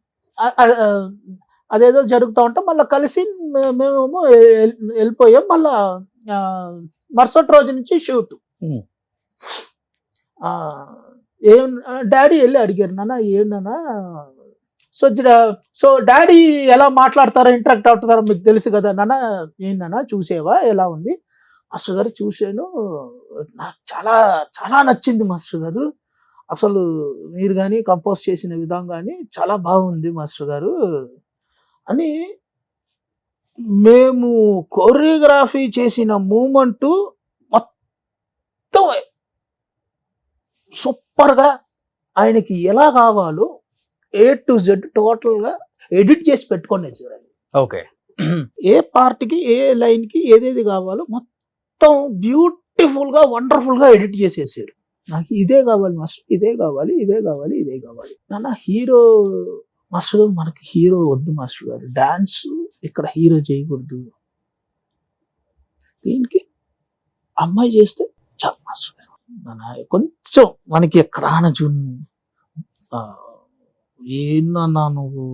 అదేదో జరుగుతూ ఉంటాం. మళ్ళీ కలిసి మేమేమో వెళ్ళిపోయాం. మళ్ళా మరుసటి రోజు నుంచి షూట్. ఏం డాడీ వెళ్ళి అడిగారు, నాన్న ఏంటన్నా సో డాడీ ఎలా మాట్లాడతారో ఇంటరాక్ట్ అవుతారో మీకు తెలుసు కదా నాన్న, ఏంటన్నా చూసేవా ఎలా ఉంది? మాస్టర్ గారు చూసాను, నాకు చాలా చాలా నచ్చింది మాస్టర్ గారు, అసలు మీరు కానీ కంపోజ్ చేసిన విధానం కానీ చాలా బాగుంది మాస్టర్ గారు అని. మేము కొరియోగ్రఫీ చేసిన మూమెంట్ మొత్తం సూపర్గా ఆయనకి ఎలా కావాలో A to Z టోటల్గా ఎడిట్ చేసి పెట్టుకునేసారు. ఓకే, ఏ పార్ట్కి ఏ లైన్కి ఏదేది కావాలో మొత్తం బ్యూటిఫుల్గా వండర్ఫుల్గా ఎడిట్ చేసేసారు. నాకు ఇదే కావాలి మాస్టర్, ఇదే కావాలి నాన్న. హీరో మాస్టర్ గారు మనకి హీరో వద్దు మాస్టర్ గారు, డాన్స్ ఇక్కడ హీరో చేయకూడదు, దీనికి అమ్మాయి చేస్తే చాలు మాస్టర్ గారు. కొంచెం మనకి ఎక్కడ ఏందన్నా నువ్వు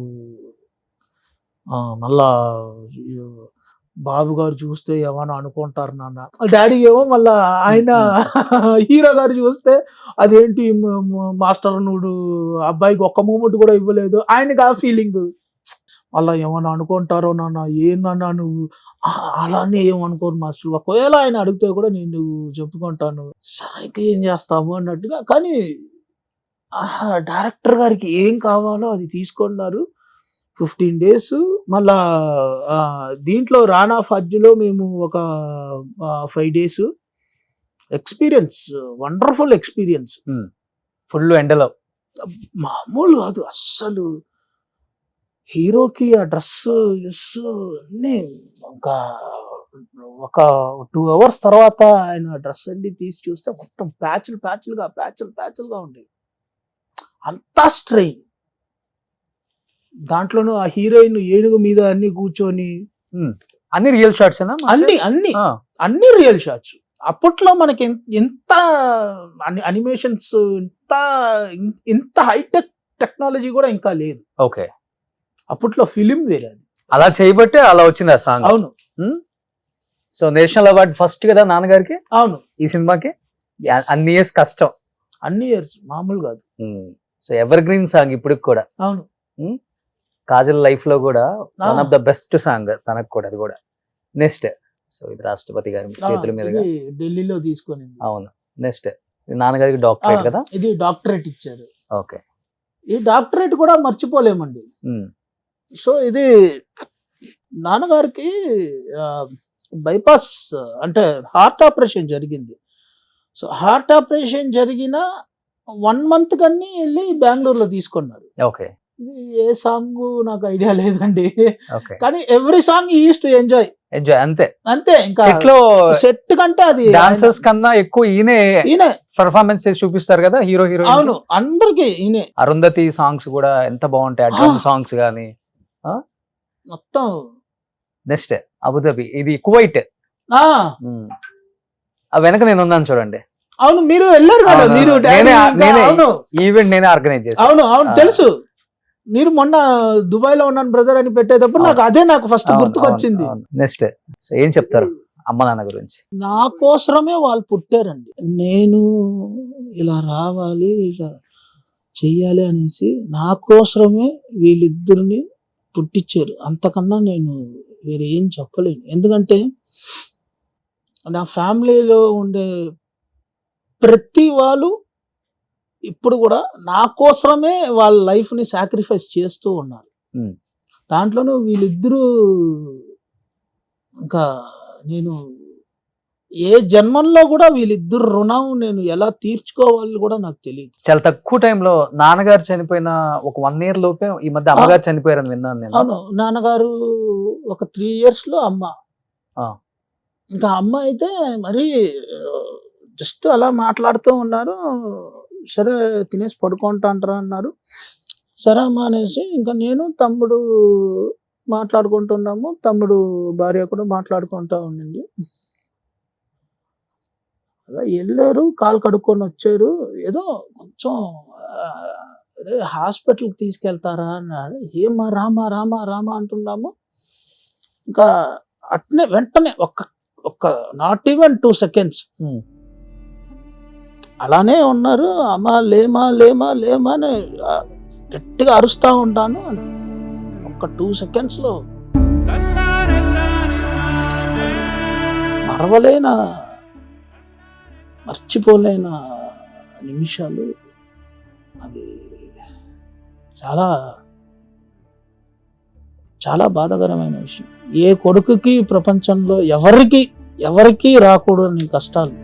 మళ్ళా బాబు గారు చూస్తే ఏమన్నా అనుకుంటారు నాన్న. డాడీ ఏమో మళ్ళా ఆయన హీరో గారు చూస్తే అదేంటి మాస్టర్ నువ్వు అబ్బాయికి ఒక్క మూమెంట్ కూడా ఇవ్వలేదు, ఆయనకి ఆ ఫీలింగ్. మళ్ళా ఏమన్నా అనుకుంటారో నాన్న, ఏందన్నా నువ్వు అలానే ఏమనుకోరు మాస్టర్, ఒకవేళ ఆయన అడిగితే కూడా నేను చెప్పుకుంటాను, సరే అయితే ఏం చేస్తాము అన్నట్టుగా. కానీ డైరెక్టర్ గారికి ఏం కావాలో అది తీసుకున్నారు. 15 days. మళ్ళా దీంట్లో రానా ఫజ్లో మేము ఒక 5 days. Experience, wonderful experience. Full ఎండలో మామూలు కాదు అస్సలు. హీరోకి ఆ డ్రెస్ అన్నీ ఇంకా ఒక 2 hours తర్వాత ఆయన డ్రెస్ అన్ని తీసి చూస్తే మొత్తం ప్యాచులుగా ఉండేవి. అంతా స్ట్రెయిన్. దాంట్లోనూ ఆ హీరోయిన్ ఏనుగు మీద అన్ని కూర్చొని, అన్ని రియల్ షాట్స్ అన్ని రియల్ షాట్స్. అప్పట్లో మనకి ఎంత అనిమేషన్స్, ఇంత హైటెక్ టెక్నాలజీ కూడా ఇంకా లేదు. ఓకే, అప్పట్లో ఫిలిం వేరే. అది అలా చేయబట్టే అలా వచ్చింది ఆ సాంగ్. అవును. సో నేషనల్ అవార్డ్ ఫస్ట్ కదా నాన్నగారికి. అవును, ఈ సినిమాకి అన్ని ఇయర్స్ కష్టం, అన్ని ఇయర్స్ మామూలు కాదు. సో ఎవర్ గ్రీన్ సాంగ్ ఇప్పటికి కూడా. అవును, కాజల్ లైఫ్ లో కూడా one of the best song తనకు కూడా. అది కూడా నెక్స్ట్. సో ఇది రాష్ట్రపతి గారి చేతుల మీదుగా ఢిల్లీలో తీసుకొని. అవును. నెక్స్ట్ నాన్నగారికి డాక్టరేట్ కదా. ఇది డాక్టరేట్ ఇచ్చారు. ఓకే, ఈ డాక్టరేట్ కూడా మర్చిపోలేమండి. సో ఇది నాన్నగారికి బైపాస్ అంటే హార్ట్ ఆపరేషన్ జరిగింది. సో హార్ట్ ఆపరేషన్ జరిగిన 1 month కన్నీ వెళ్ళి బెంగళూరులో తీసుకున్నారు. ఓకే, ఇది ఏ సాంగ్ నాకు ఐడియా లేదండి, ఓకే. కానీ ఎవ్రీ సాంగ్ ఈ యూస్ టు ఎంజాయ్. అంతే. ఇంకా సెట్ కంటే అది డాన్సర్స్ కన్నా ఎక్కువ ఈయనే పర్ఫార్మెన్స్ చేసి చూపిస్తారు కదా హీరో. అవును, అందరికి ఈయనే. అరుంధతి సాంగ్స్ కూడా ఎంత బాగుంటాయి, డ్రమ్ సాంగ్స్ గానీ మొత్తం. నెక్స్ట్ అబుదాబి, ఇది కువైట్. వెనక నేను ఉన్నాను చూడండి. అవును, మీరు వెళ్ళారు కదా. మీరు ఈవెంట్ నేనే ఆర్గనైజ్ చేశాను. అవును తెలుసు. మీరు మొన్న దుబాయ్ లో ఉన్నాను బ్రదర్ అని పెట్టేటప్పుడు నాకు ఫస్ట్ గుర్తుకొచ్చింది. నెక్స్ట్ ఏం చెప్తారు అమ్మ నాన్న గురించి? నా కోసమే వాళ్ళు పుట్టారండి. నేను ఇలా రావాలి, ఇలా చెయ్యాలి అనేసి నా కోసమే వీళ్ళిద్దరిని పుట్టించారు. అంతకన్నా నేను వేరే ఏం చెప్పలేను. ఎందుకంటే నా ఫ్యామిలీలో ఉండే ప్రతి వాళ్ళు ఇప్పుడు కూడా నా కోసమే వాళ్ళ లైఫ్ని సాక్రిఫైస్ చేస్తూ ఉన్నారు. దాంట్లోనూ వీళ్ళిద్దరూ ఇంకా నేను ఏ జన్మంలో కూడా వీళ్ళిద్దరు రుణం నేను ఎలా తీర్చుకోవాలి కూడా నాకు తెలియదు. చాలా తక్కువ టైంలో నాన్నగారు చనిపోయిన ఒక 1 year లోపే ఈ మధ్య అమ్మగారు చనిపోయారని విన్నాను నేను. అవును, నాన్నగారు ఒక 3 years లో అమ్మ. ఇంకా అమ్మ అయితే మరి జస్ట్ అలా మాట్లాడుతూ ఉన్నారు. సరే తినేసి పడుకుంటాంటారా అన్నారు. సరే అమ్మ అనేసి ఇంకా నేను తమ్ముడు మాట్లాడుకుంటున్నాము. తమ్ముడు భార్య కూడా మాట్లాడుకుంటా ఉండింది. అలా వెళ్ళారు, కాలు కడుక్కొని వచ్చారు. ఏదో కొంచెం హాస్పిటల్కి తీసుకెళ్తారా అన్నాడు. ఏమా రామా అంటున్నాము. ఇంకా అట్నే వెంటనే ఒక్క నాట్ ఈవెన్ 2 seconds అలానే ఉన్నారు. అమ్మ లేమా అని గట్టిగా అరుస్తూ ఉంటాను. ఒక్క 2 seconds లో మర్చిపోలేన నిమిషాలు. అది చాలా చాలా బాధాకరమైన విషయం. ఏ కొడుకుకి ప్రపంచంలో ఎవరికి రాకూడని కష్టాలు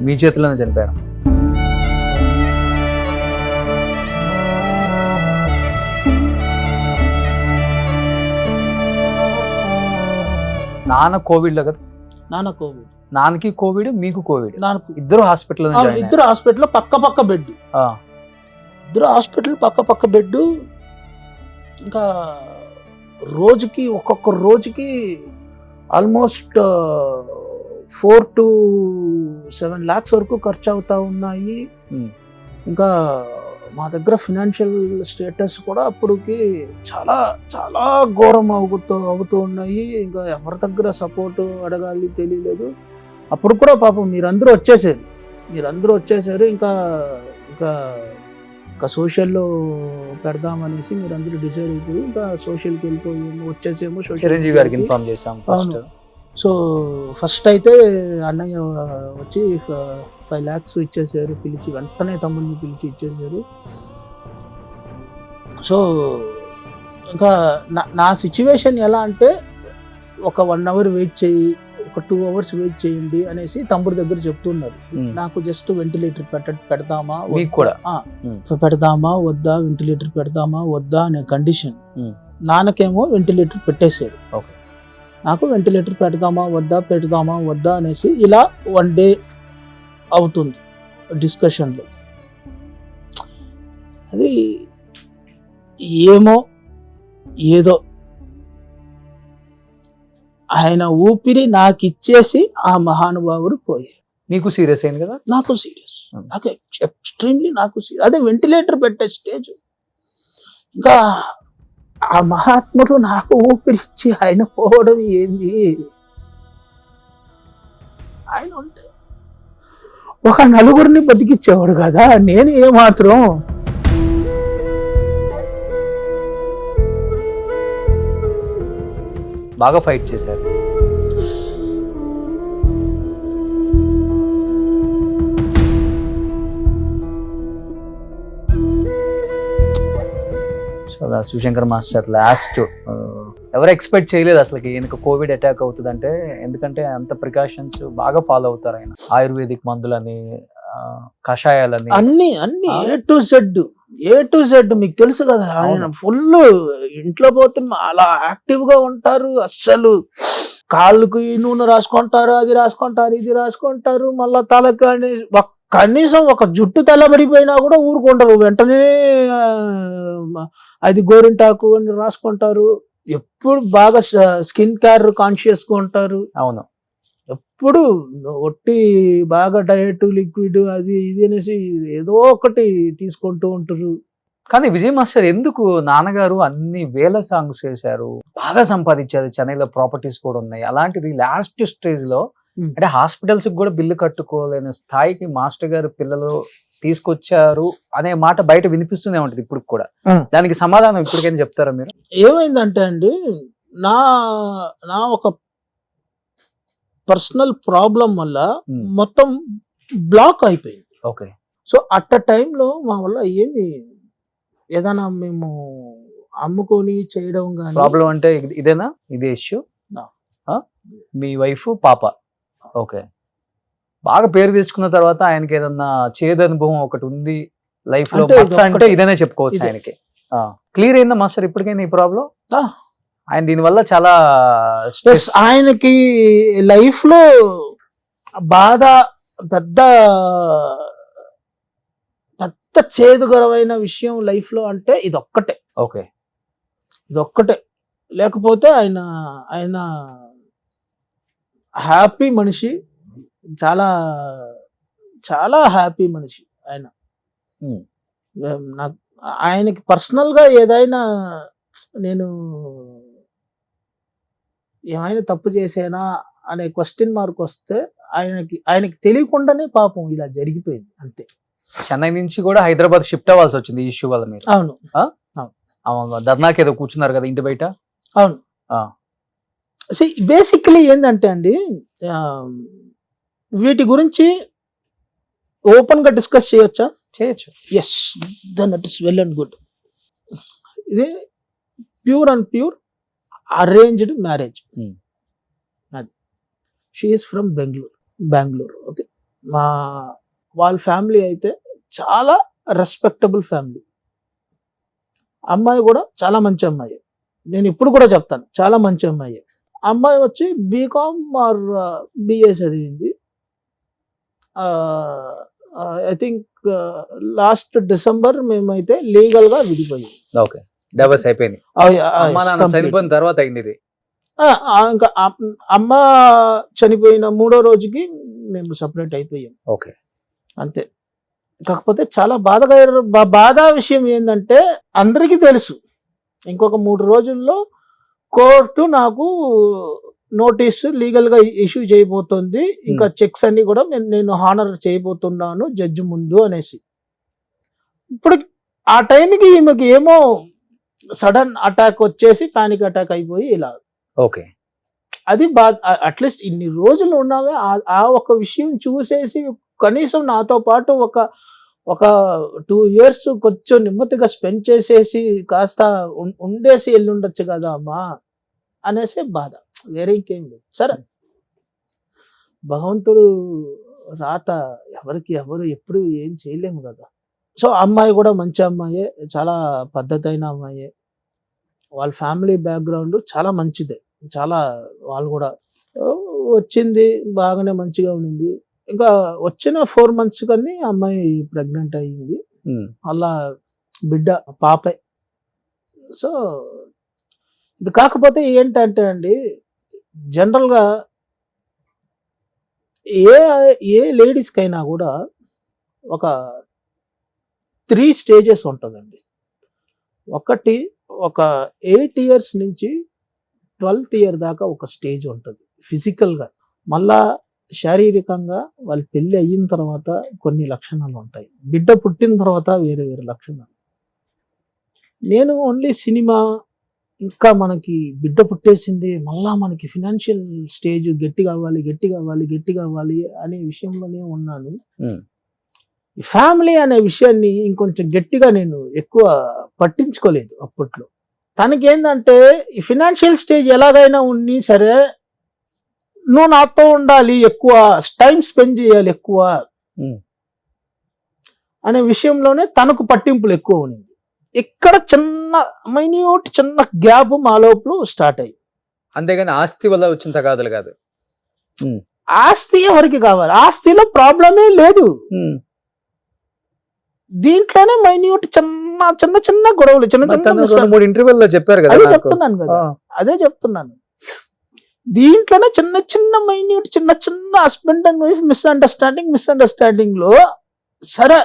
మీ చేతిలోనే చనిపోయారు. నాన్న కోవిడ్ లో కదా. నాన్నకి కోవిడ్, మీకు కోవిడ్. ఇద్దరు హాస్పిటల్ పక్క బెడ్. ఇద్దరు హాస్పిటల్ పక్క బెడ్. ఇంకా రోజుకి ఒక్కొక్క రోజుకి ఆల్మోస్ట్ 4 to 7 lakhs వరకు ఖర్చు అవుతా ఉన్నాయి. ఇంకా మా దగ్గర ఫినాన్షియల్ స్టేటస్ కూడా అప్పటికి చాలా చాలా ఘోరం అవుతూ ఉన్నాయి. ఇంకా ఎవరి దగ్గర సపోర్ట్ అడగాలి తెలియలేదు. అప్పుడు కూడా పాపం మీరందరూ వచ్చేసారు. ఇంకా సోషల్లో పెడదామనేసి మీరందరూ డిసైడ్ అయిపోయి ఇంకా సోషల్కి వచ్చేసేమో. చిరంజీవి గారికి ఇన్ఫార్మ్ చేశాం. సో ఫస్ట్ అయితే అన్నయ్య వచ్చి 5 lakhs ఇచ్చేసారు. వెంటనే తమ్ముడిని పిలిచి ఇచ్చేసారు. సో ఇంకా నా సిచ్యువేషన్ ఎలా అంటే ఒక 1 hour వెయిట్ చేయి, ఒక 2 hours వెయిట్ చేయండి అనేసి తమ్ముడు దగ్గర చెప్తున్నారు. నాకు జస్ట్ వెంటిలేటర్ పెడదామా మీకు కూడా పెడదామా వద్దా, వెంటిలేటర్ పెడదామా వద్దా అనే కండిషన్. నాన్నకేమో వెంటిలేటర్ పెట్టేశారు. నాకు వెంటిలేటర్ పెడదామా వద్దా అనేసి ఇలా 1 day అవుతుంది డిస్కషన్లో. అది ఏదో ఆయన ఊపిరి నాకు ఇచ్చేసి ఆ మహానుభావుడు పోయాడు. మీకు సీరియస్ అయింది కదా? నాకు సీరియస్, నాకు ఎక్స్ట్రీమ్లీ నాకు సీరియస్. అదే వెంటిలేటర్ పెట్టే స్టేజ్. ఇంకా ఆ మహాత్ముడు నాకు ఊపిరిచ్చి ఆయన పోవడం ఏంది? ఆయన ఉంటే ఒక 4 బతికిచ్చేవాడు కదా, నేను ఏమాత్రం. బాగా ఫైట్ చేశారు. శివశంకర్ మాస్టర్ లాస్ట్ ఎవరు ఎక్స్పెక్ట్ చేయలేదు అసలు ఈయనకు కోవిడ్ అటాక్ అవుతుందంటే. ఎందుకంటే అంత ప్రికాషన్స్ బాగా ఫాలో అవుతారు ఆయన. ఆయుర్వేదిక్ మందులని, కషాయాలని, అన్ని ఏ టు జెడ్ మీకు తెలుసు కదా. ఆయన ఫుల్ ఇంట్లో పోతే అలా యాక్టివ్ గా ఉంటారు. అస్సలు కాళ్ళకు ఈ నూనె రాసుకుంటారు, అది రాసుకుంటారు, ఇది రాసుకుంటారు. మళ్ళా తలకు కనీసం ఒక జుట్టు తెల్లబడిపోయినా కూడా ఊరుకుంటారు, వెంటనే అది గోరింటాకు అని రాసుకుంటారు. ఎప్పుడు బాగా స్కిన్ కేర్ కాన్షియస్ గా ఉంటారు. అవును, ఎప్పుడు ఒట్టి బాగా డయట్, లిక్విడ్, అది ఇది అనేసి ఏదో ఒకటి తీసుకుంటూ ఉంటారు. కానీ విజయ్ మాస్టర్ ఎందుకు నాన్నగారు అన్ని వేల సాంగ్స్ చేశారు, బాగా సంపాదించారు, చెన్నైలో ప్రాపర్టీస్ కూడా ఉన్నాయి. అలాంటిది లాస్ట్ స్టేజ్ లో అంటే హాస్పిటల్స్ కూడా బిల్లు కట్టుకోలేని స్థాయికి మాస్టర్ గారు పిల్లలు తీసుకొచ్చారు అనే మాట బయట వినిపిస్తూనే ఉంటుంది ఇప్పుడు కూడా. దానికి సమాధానం ఇప్పటికైనా చెప్తారా మీరు? ఏమైందంటే అండి, నా ఒక పర్సనల్ ప్రాబ్లం వల్ల మొత్తం బ్లాక్ అయిపోయింది. ఓకే. సో అట్ టైంలో మా వల్ల ఏదైనా మేము అమ్ముకొని చేయడం కానీ. ప్రాబ్లం అంటే ఇదేనా? ఇదే ఇష్యూ? మీ వైఫ్, పాప. ఓకే. బాగా పేరు తెచ్చుకున్న తర్వాత ఆయనకి ఏదన్నా చేదు అనుభవం ఒకటి ఉంది లైఫ్ లో అంటే ఇదేనే చెప్పుకోవచ్చు ఆయనకి. క్లియర్ అయిందా మాస్టర్ ఇప్పటికైనా ఈ ప్రాబ్లం? ఆయన దీనివల్ల చాలా ఆయనకి లైఫ్ లో బాధ పెద్ద చేదుకరమైన విషయం లైఫ్ లో అంటే ఇదొక్కటే. ఓకే, ఇదొక్కటే. లేకపోతే ఆయన హ్యాపీ మనిషి, చాలా చాలా హ్యాపీ మనిషి ఆయన. నాకు ఆయనకి పర్సనల్ గా ఏదైనా నేను ఏమైనా తప్పు చేసానా అనే క్వశ్చన్ మార్క్ వస్తే ఆయనకి తెలియకుండానే పాపం ఇలా జరిగిపోయింది అంతే. చెన్నై నుంచి కూడా హైదరాబాద్ షిఫ్ట్ అవ్వాల్సి వచ్చింది ఈ ఇష్యూ వల్ల మీరు? అవును. ధర్నాకి ఏదో కూర్చున్నారు కదా ఇంటి బయట? అవును. బేసిక్లీ ఏంటంటే అండి, వీటి గురించి ఓపెన్ గా డిస్కస్ చేయొచ్చా? చేయొచ్చు. Yes, then it is well and good. ఇది pure and pure arranged marriage. అది she is from Bengaluru. Okay. వాళ్ళ ఫ్యామిలీ అయితే చాలా రెస్పెక్టబుల్ ఫ్యామిలీ. అమ్మాయి కూడా చాలా మంచి అమ్మాయి. నేను ఇప్పుడు కూడా చెప్తాను, చాలా మంచి అమ్మాయి. అమ్మాయి వచ్చి బీకామ్ ఆర్ బిఏ చదివింది. ఐ థింక్ లాస్ట్ డిసెంబర్ మేమైతే లీగల్ గా విడిపోయాం. ఓకే, డైవర్స్ అయిపోయింది. చనిపోయిన తర్వాత అయింది. ఇంకా అమ్మ చనిపోయిన 3వ రోజుకి మేము సపరేట్ అయిపోయాం. ఓకే, అంతే. కాకపోతే చాలా బాధ విషయం ఏంటంటే, అందరికీ తెలుసు ఇంకొక 3 రోజుల్లో కోర్టు నాకు నోటీసు లీగల్ గా ఇష్యూ చేయబోతుంది. ఇంకా చెక్స్ అన్ని కూడా నేను హానర్ చేయబోతున్నాను జడ్జి ముందు అనేసి. ఇప్పుడు ఆ టైంకి ఈమెకి ఏమో సడన్ అటాక్ వచ్చేసి పానిక్ అటాక్ అయిపోయి ఇలా. ఓకే. అది అట్లీస్ట్ ఇన్ని రోజులు ఉన్నామే ఆ ఒక విషయం చూసేసి కనీసం నాతో పాటు ఒక 2 years కొంచెం నెమ్మదిగా స్పెండ్ చేసేసి కాస్త ఉండేసి వెళ్ళి ఉండొచ్చు కదా అమ్మా అనేసి బాధ, వేరే ఇంకేం లేదు. సరే, భగవంతుడు రాత ఎవరు ఎప్పుడు ఏం చేయలేము కదా. సో అమ్మాయి కూడా మంచి అమ్మాయే, చాలా పద్ధతి అయిన అమ్మాయే, వాళ్ళ ఫ్యామిలీ బ్యాక్గ్రౌండ్ చాలా మంచిదే, చాలా వాళ్ళు కూడా వచ్చింది బాగానే మంచిగా ఉండింది. ఇంకా వచ్చిన 4 months కానీ అమ్మాయి ప్రెగ్నెంట్ అయ్యింది. అలా బిడ్డ పాపే. సో ఇది కాకపోతే ఏంటంటే అండి, జనరల్గా ఏ లేడీస్కైనా కూడా ఒక 3 stages ఉంటుందండి. ఒకటి, ఒక 8 years నుంచి 12th year దాకా ఒక స్టేజ్ ఉంటుంది ఫిజికల్గా. మళ్ళా శారీరకంగా వాళ్ళు పెళ్ళి అయిన తర్వాత కొన్ని లక్షణాలు ఉంటాయి, బిడ్డ పుట్టిన తర్వాత వేరే వేరే లక్షణాలు. నేను ఓన్లీ సినిమా, ఇంకా మనకి బిడ్డ పుట్టేసింది, మళ్ళా మనకి ఫినాన్షియల్ స్టేజ్ గట్టి కావాలి అనే విషయంలోనే ఉన్నాను. ఫ్యామిలీ అనే విషయాన్ని ఇంకొంచెం గట్టిగా నేను ఎక్కువ పట్టించుకోలేదు అప్పట్లో. తనకేందంటే ఈ ఫినాన్షియల్ స్టేజ్ ఎలాగైనా ఉన్ని సరే, నువ్వు నాతో ఉండాలి, ఎక్కువ టైం స్పెండ్ చేయాలి ఎక్కువ అనే విషయంలోనే తనకు పట్టింపులు ఎక్కువ ఉంది. ఇక్కడ చిన్న గ్యాప్ మా లోపల స్టార్ట్ అయ్యి, అంతేగాని ఆస్తి వల్ల వచ్చిన తగాదులు కాదు. ఆస్తి ఎవరికి కావాలి, ఆస్తిలో ప్రాబ్లమే లేదు, దీంట్లోనే మైన్యూట్ చిన్న గొడవలు, చిన్న ఇంటర్వ్యూలో చెప్పారు కదా. అదే చెప్తున్నాను. దీంట్లోనే చిన్న మైన్యూట్ చిన్న హస్బెండ్ అండ్ వైఫ్ మిస్అండర్స్టాండింగ్ లో సరే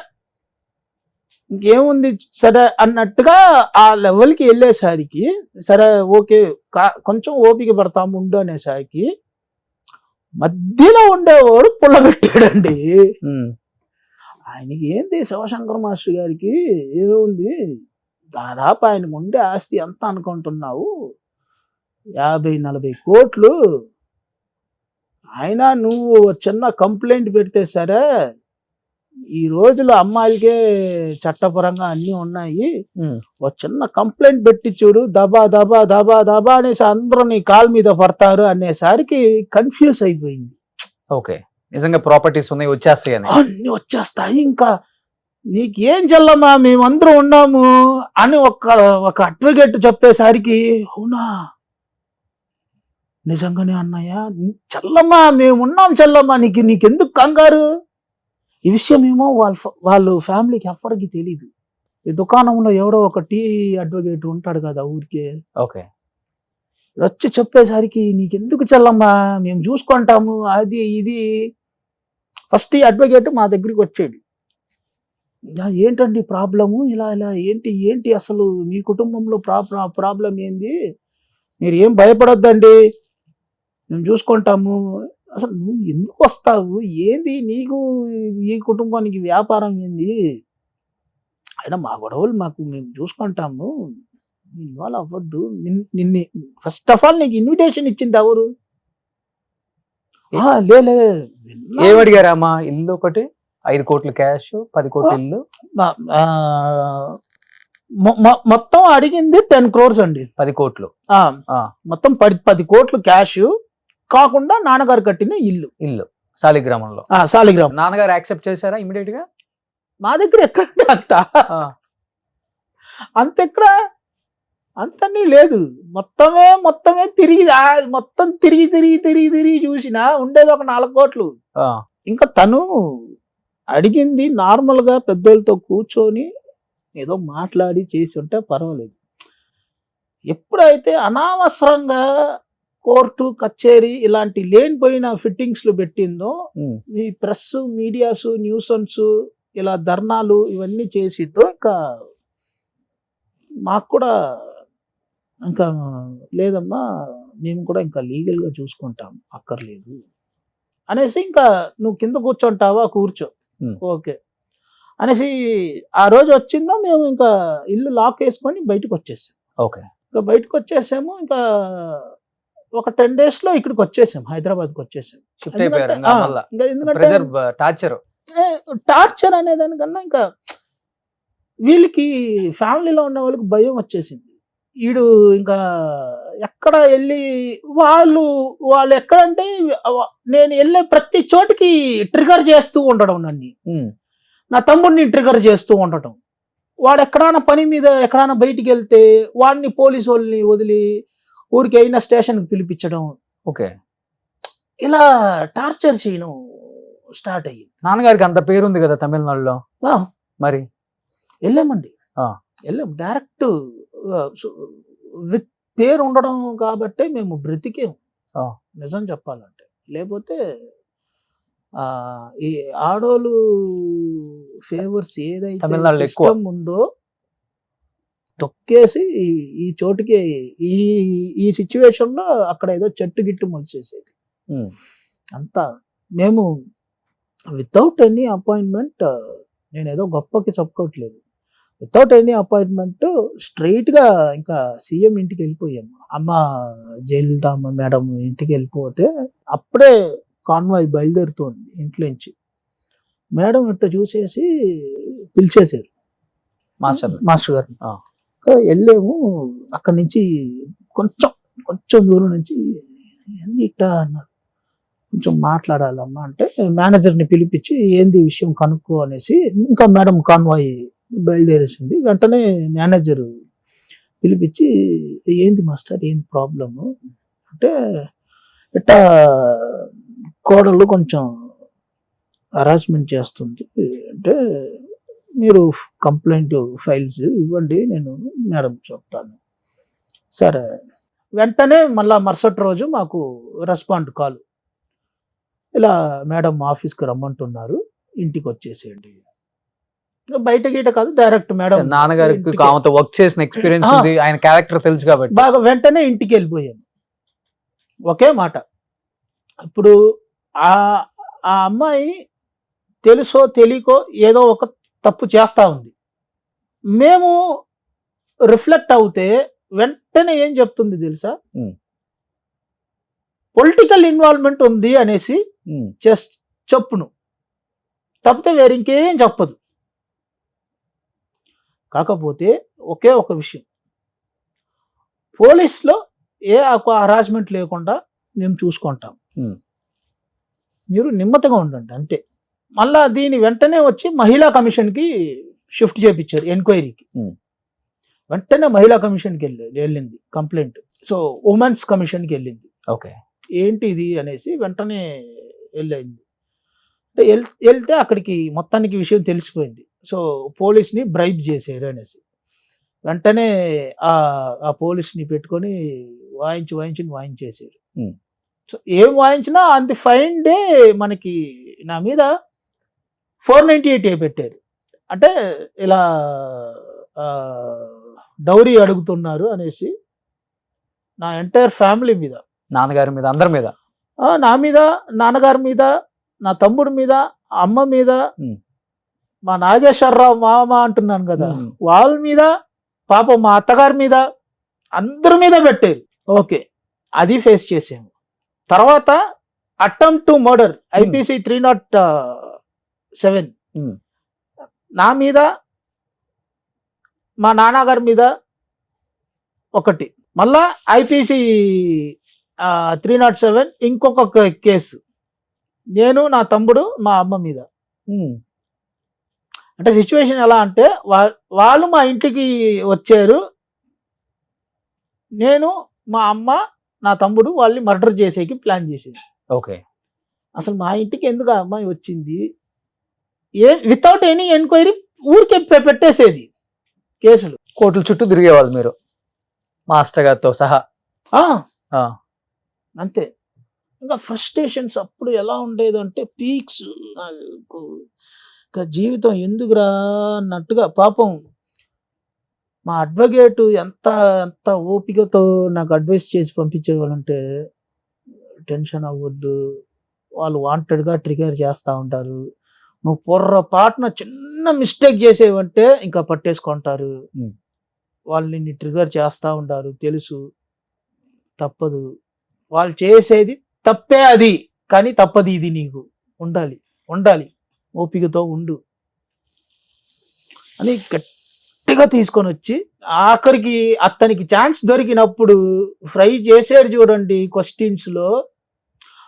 ఇంకేముంది సరే అన్నట్టుగా ఆ లెవెల్కి వెళ్ళేసరికి, సరే ఓకే కొంచెం ఓపిక పడతాము ఉండు అనేసరికి మధ్యలో ఉండేవాడు పుల్లబెట్టాడండి. ఆయనకి ఏంది, శివశంకర్ మాస్టర్ గారికి ఏముంది, దాదాపు ఆయనకు ఉండే ఆస్తి ఎంత అనుకుంటున్నావు, 50-40 కోట్లు. అయినా నువ్వు చిన్న కంప్లైంట్ పెడితే సరే, ఈ రోజులో అమ్మాయిలకే చట్టపరంగా అన్నీ ఉన్నాయి, ఒక చిన్న కంప్లైంట్ పెట్టి చూడు, దబా అనేసి అందరూ నీ కాలు మీద పడతారు అనేసరికి కన్ఫ్యూజ్ అయిపోయింది. ఓకే, నిజంగా ప్రాపర్టీస్ ఉన్నాయి, వచ్చేస్తాయి అన్ని వచ్చేస్తాయి, ఇంకా నీకేం చెల్లమ్మా మేమందరం ఉన్నాము అని ఒక అడ్వకేట్ చెప్పేసరికి, అవునా నిజంగానే అన్నయ్య, చెల్లమ్మా మేమున్నాం చెల్లమ్మా, నీకెందుకు కంగారు. ఈ విషయం ఏమో వాళ్ళు ఫ్యామిలీకి ఎవ్వరికి తెలీదు. ఈ దుకాణంలో ఎవడో ఒక టీ అడ్వకేట్ ఉంటాడు కదా ఊరికే, ఓకే, వచ్చి చెప్పేసరికి నీకెందుకు చెల్లమ్మా మేము చూసుకుంటాము అది ఇది. ఫస్ట్ ఈ అడ్వకేట్ మా దగ్గరికి వచ్చాడు, ఏంటండి ప్రాబ్లము, ఇలా ఏంటి అసలు మీ కుటుంబంలో ప్రాబ్లం ఏంది, మీరు ఏం భయపడొద్దండి మేము చూసుకుంటాము, అసలు నువ్వు ఎందుకు వస్తావు, ఏంది నీకు ఈ కుటుంబానికి వ్యాపారం ఏంది, అయినా మా గొడవలు మేము చూసుకుంటాము, ఇన్వాల్వ్ అవ్వద్దు. నిన్ను ఫస్ట్ ఆఫ్ ఆల్ నీకు ఇన్విటేషన్ ఇచ్చింది ఎవరు, ఏమడిగారమ్మా, ఇల్లు ఒకటి 5 కోట్లు క్యాష్, 10 కోట్ల ఇల్లు, మొత్తం అడిగింది 10 crores అండి. 10 కోట్లు మొత్తం 10 కోట్లు క్యాష్ కాకుండా నాన్నగారు కట్టిన ఇల్లు శాలిగ్రామంలో. శాలిగ్రామం నాన్నగారు యాక్సెప్ట్ చేశారా ఇమీడియట్ గా? మా దగ్గర ఎక్కడండి అంతెక్కడ, అంతన్నీ లేదు, మొత్తమే తిరిగి చూసినా ఉండేది ఒక 4 కోట్లు. ఇంకా తను అడిగింది నార్మల్ గా పెద్దోళ్ళతో కూర్చొని ఏదో మాట్లాడి చేసి ఉంటే పర్వాలేదు. ఎప్పుడైతే అనవసరంగా కోర్టు కచేరీ ఇలాంటి లేనిపోయిన ఫిట్టింగ్స్లు పెట్టిందో, ఈ ప్రెస్ మీడియాస్ న్యూసన్స్ ఇలా ధర్నాలు ఇవన్నీ చేసిద్దో, ఇంకా మాకు కూడా ఇంకా లేదమ్మా మేము కూడా ఇంకా లీగల్గా చూసుకుంటాం అక్కర్లేదు అనేసి, ఇంకా నువ్వు కింద కూర్చోంటావా కూర్చో ఓకే అనేసి ఆ రోజు వచ్చిందో మేము ఇంకా ఇల్లు లాక్ వేసుకొని బయటకు వచ్చేసాం. ఓకే, ఇంకా బయటకు వచ్చేసాము. ఇంకా ఒక 10 days లో ఇక్కడికి వచ్చేసాం, హైదరాబాద్కి వచ్చేసాం. ఎందుకంటే టార్చర్ అనేదానికన్నా ఇంకా వీళ్ళకి ఫ్యామిలీలో ఉన్న వాళ్ళకి భయం వచ్చేసింది. వీడు ఇంకా ఎక్కడ వెళ్ళి వాళ్ళు ఎక్కడంటే నేను వెళ్ళే ప్రతి చోటికి ట్రిగర్ చేస్తూ ఉండడం నన్ను, నా తమ్ముడిని ట్రిగర్ చేస్తూ ఉండటం. వాడు ఎక్కడైనా పని మీద ఎక్కడైనా బయటికి వెళ్తే వాడిని పోలీసు వాళ్ళని వదిలి ఊరికి అయినా స్టేషన్కి పిలిపించడం. ఓకే, ఇలా టార్చర్ చేయడం స్టార్ట్ అయ్యింది. నాన్నగారికి అంత పేరుంది కదా తమిళనాడులో, మరి వెళ్ళామండి, ఆ. వెళ్ళాం డైరెక్ట్. విత్ పేరు ఉండడం కాబట్టి మేము బ్రతికేము, ఆ. నిజం చెప్పాలంటే. లేకపోతే ఈ ఆడోళ్ళు ఫేవర్స్ ఏదైతే తమిళనాడులో ఎక్కువ. సిస్టమ్ ఉందో తొక్కేసి ఈ చోటుకి ఈ సిచ్యువేషన్ లో అక్కడ ఏదో చెట్టు గిట్టు మొలిసేసేది అంతా. మేము వితౌట్ ఎనీ అపాయింట్మెంట్, నేను ఏదో గొప్పకి చెప్పుకోవట్లేదు, వితౌట్ ఎనీ అపాయింట్మెంట్ స్ట్రైట్ గా ఇంకా సీఎం ఇంటికి వెళ్ళిపోయాము. అమ్మ జయలలితమ్మ మేడం ఇంటికి వెళ్ళిపోతే అప్పుడే కాన్వాయ్ బయలుదేరుతోంది ఇంట్లో నుంచి. మేడం ఇట్ట చూసేసి పిలిచేశారు మాస్టర్ గారిని. వెళ్ళాము. అక్కడి నుంచి కొంచెం దూరం నుంచి ఏంది ఇట్ట అన్నారు, కొంచెం మాట్లాడాలమ్మా అంటే మేనేజర్ని పిలిపించి ఏంది విషయం కనుక్కో అనేసి, ఇంకా మేడం కాన్వాయ్ బయలుదేరేసింది. వెంటనే మేనేజర్ పిలిపించి ఏంది మాస్టర్ ఏంది ప్రాబ్లము అంటే, ఇట్లా కోడళ్ళు కొంచెం హరాస్మెంట్ చేస్తుంది అంటే మీరు కంప్లైంట్ ఫైల్స్ ఇవ్వండి, నేను మేడం చెప్తాను. సరే, వెంటనే మళ్ళా మరుసటి రోజు మాకు రెస్పాండ్ కాల్, ఇలా మేడం ఆఫీస్కి రమ్మంటున్నారు, ఇంటికి వచ్చేసేయండి. బయట గీట కాదు, డైరెక్ట్ మేడం నాన్నగారికి వర్క్ చేసిన ఎక్స్పీరియన్స్ ఉంది, ఆయన క్యారెక్టర్ తెలుసు కాబట్టి బాగా. వెంటనే ఇంటికి వెళ్ళిపోయాను. ఒకే మాట, ఇప్పుడు ఆ అమ్మాయి తెలుసో తెలియకో ఏదో ఒక తప్పు చేస్తా ఉంది. మేము రిఫ్లెక్ట్ అవుతే వెంటనే ఏం చెప్తుంది తెలుసా, పొలిటికల్ ఇన్వాల్వ్మెంట్ ఉంది అనేసి చెప్పును, తప్పితే వేరే ఇంకేం చెప్పదు. కాకపోతే ఒకే ఒక విషయం, పోలీస్లో ఏ హరాస్మెంట్ లేకుండా మేము చూసుకుంటాం, మీరు నిమ్మతంగా ఉండండి అంతే. మళ్ళా దీని వెంటనే వచ్చి మహిళా కమిషన్కి షిఫ్ట్ చేయించారు ఎంక్వైరీకి. వెంటనే మహిళా కమిషన్కి వెళ్ళింది కంప్లైంట్. సో ఉమెన్స్ కమిషన్కి వెళ్ళింది. ఓకే, ఏంటి ఇది అనేసి వెంటనే వెళ్ళింది. వెళ్తే అక్కడికి మొత్తానికి విషయం తెలిసిపోయింది. సో పోలీస్ని బ్రైబ్ చేశారు అనేసి వెంటనే ఆ పోలీస్ని పెట్టుకొని వాయించేసారు. సో ఏం వాయించినా ఆన్ ది ఫైన్ డే మనకి నా మీద 498 పెట్టారు. అంటే ఇలా డౌరీ అడుగుతున్నారు అనేసి నా ఎంటైర్ ఫ్యామిలీ మీద, నాన్నగారి మీద, అందరి మీద, నా మీద, నాన్నగారి మీద, నా తమ్ముడి మీద, అమ్మ మీద, మా నాగేశ్వరరావు మామ అంటున్నాను కదా వాళ్ళ మీద, పాపం మా అత్తగారి మీద, అందరి మీద పెట్టారు. ఓకే, అది ఫేస్ చేసాము. తర్వాత అటెంప్ట్ టు మర్డర్ ఐపీసీ 307 నా మీద, మా నాన్నగారి మీద ఒకటి, మళ్ళా ఐపీసీ 307 ఇంకొక కేసు, నేను, నా తమ్ముడు, మా అమ్మ మీద. అంటే సిచ్యువేషన్ ఎలా అంటే, వాళ్ళు మా ఇంటికి వచ్చారు, నేను, మా అమ్మ, నా తమ్ముడు వాళ్ళని మర్డర్ చేసేకి ప్లాన్ చేసేది. ఓకే, అసలు మా ఇంటికి ఎందుకు ఆ అమ్మాయి వచ్చింది, వితౌట్ ఎనీ ఎంక్వైరీ ఊరికే పెట్టేసేది కేసులు. కోర్టుల చుట్టూ తిరిగేవాళ్ళు మీరు మాస్టర్ గారితో సహా. అంతే. ఇంకా ఫ్రస్ట్రేషన్స్ అప్పుడు ఎలా ఉండేది అంటే పీక్స్, జీవితం ఎందుకురా అన్నట్టుగా. పాపం మా అడ్వకేట్ ఎంత ఓపికతో నాకు అడ్వైస్ చేసి పంపించేవాళ్ళంటే, టెన్షన్ అవ్వద్దు, వాళ్ళు వాంటెడ్గా ట్రిగర్ చేస్తూ ఉంటారు, నువ్వు పొర్రపాటున చిన్న మిస్టేక్ చేసేవంటే ఇంకా పట్టేసుకుంటారు, వాళ్ళు నిన్ను ట్రిగర్ చేస్తూ ఉంటారు, తెలుసు, తప్పదు, వాళ్ళు చేసేది తప్పే అది, కానీ తప్పది ఇది, నీకు ఉండాలి ఓపికతో ఉండు అని గట్టిగా తీసుకొని వచ్చి ఆఖరికి అతనికి ఛాన్స్ దొరికినప్పుడు ఫ్రై చేసాడు చూడండి క్వశ్చన్స్లో.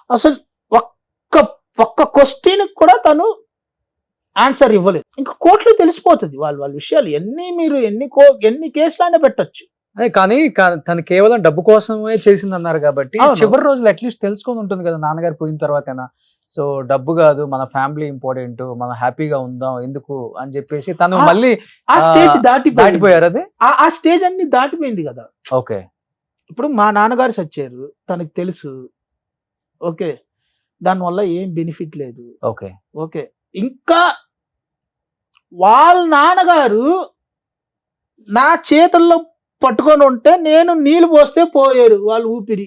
అసలు ఒక్క క్వశ్చన్ కూడా తను ఆన్సర్ ఇవ్వలేదు. ఇంకా కోర్టులో తెలిసిపోతుంది వాళ్ళ విషయాలు మీరు ఎన్ని కేసులైనా పెట్టచ్చు. అదే కానీ తను కేవలం డబ్బు కోసమే చేసింది అన్నారు కాబట్టి అవును. చివరి రోజులు అట్లీస్ట్ తెలుసుకొని ఉంటుంది కదా నాన్నగారు పోయిన తర్వాతైనా. సో డబ్బు కాదు, మన ఫ్యామిలీ ఇంపార్టెంట్, మనం హ్యాపీగా ఉందాం ఎందుకు అని చెప్పేసి తను మళ్ళీ ఆ స్టేజ్ దాటిపోయారు. అదే ఆ స్టేజ్ అన్ని దాటిపోయింది కదా. ఓకే, ఇప్పుడు మా నాన్నగారు చచ్చారు, తనకు తెలుసు. ఓకే, దానివల్ల ఏం బెనిఫిట్ లేదు. ఓకే, ఓకే, ఇంకా వాళ్ళ నాన్నగారు నా చేతుల్లో పట్టుకొని ఉంటే నేను నీళ్ళు పోస్తే పోయారు వాళ్ళ ఊపిరి,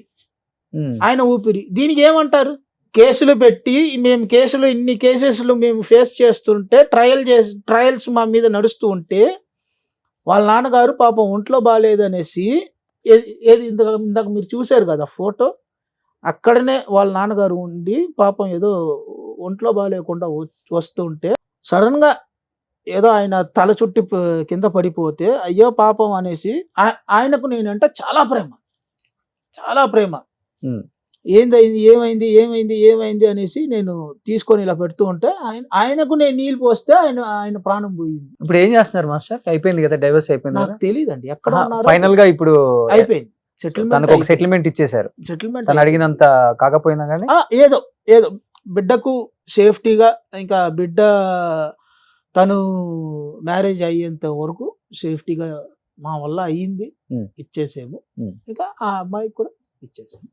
ఆయన ఊపిరి. దీనికి ఏమంటారు? కేసులు పెట్టి మేము ఇన్ని కేసెస్లు మేము ఫేస్ చేస్తుంటే ట్రయల్స్ మా మీద నడుస్తూ ఉంటే వాళ్ళ నాన్నగారు పాపం ఒంట్లో బాగాలేదనేసి ఏది ఇందాక మీరు చూశారు కదా ఫోటో, అక్కడనే వాళ్ళ నాన్నగారు ఉండి పాపం ఏదో ఒంట్లో బాగాలేకుండా వస్తుంటే సడన్గా ఏదో ఆయన తల చుట్టి కింద పడిపోతే అయ్యో పాపం అనేసి ఆయనకు నేనంటే చాలా ప్రేమ. ఏమైంది అనేసి నేను తీసుకొని ఇలా పెడుతూ ఉంటే ఆయనకు నేను నీళ్ళు పోస్తే ఆయన ప్రాణం పోయింది. ఇప్పుడు ఏం చేస్తున్నారు మాస్టర్? అయిపోయింది కదా, డైవర్స్ అయిపోయింది. నాకు తెలియదండి ఎక్కడ ఫైనల్ గా ఇప్పుడు అయిపోయింది. తనకు ఒక సెటిల్మెంట్ ఇచ్చేసారు. తను అడిగినంత కాకపోయినా కానీ ఏదో బిడ్డకు సేఫ్టీగా, ఇంకా బిడ్డ తను మ్యారేజ్ అయ్యేంత వరకు సేఫ్టీగా మా వల్ల అయ్యింది, ఇచ్చేసాము. ఇంకా ఆ అమ్మాయికి కూడా ఇచ్చేసాము.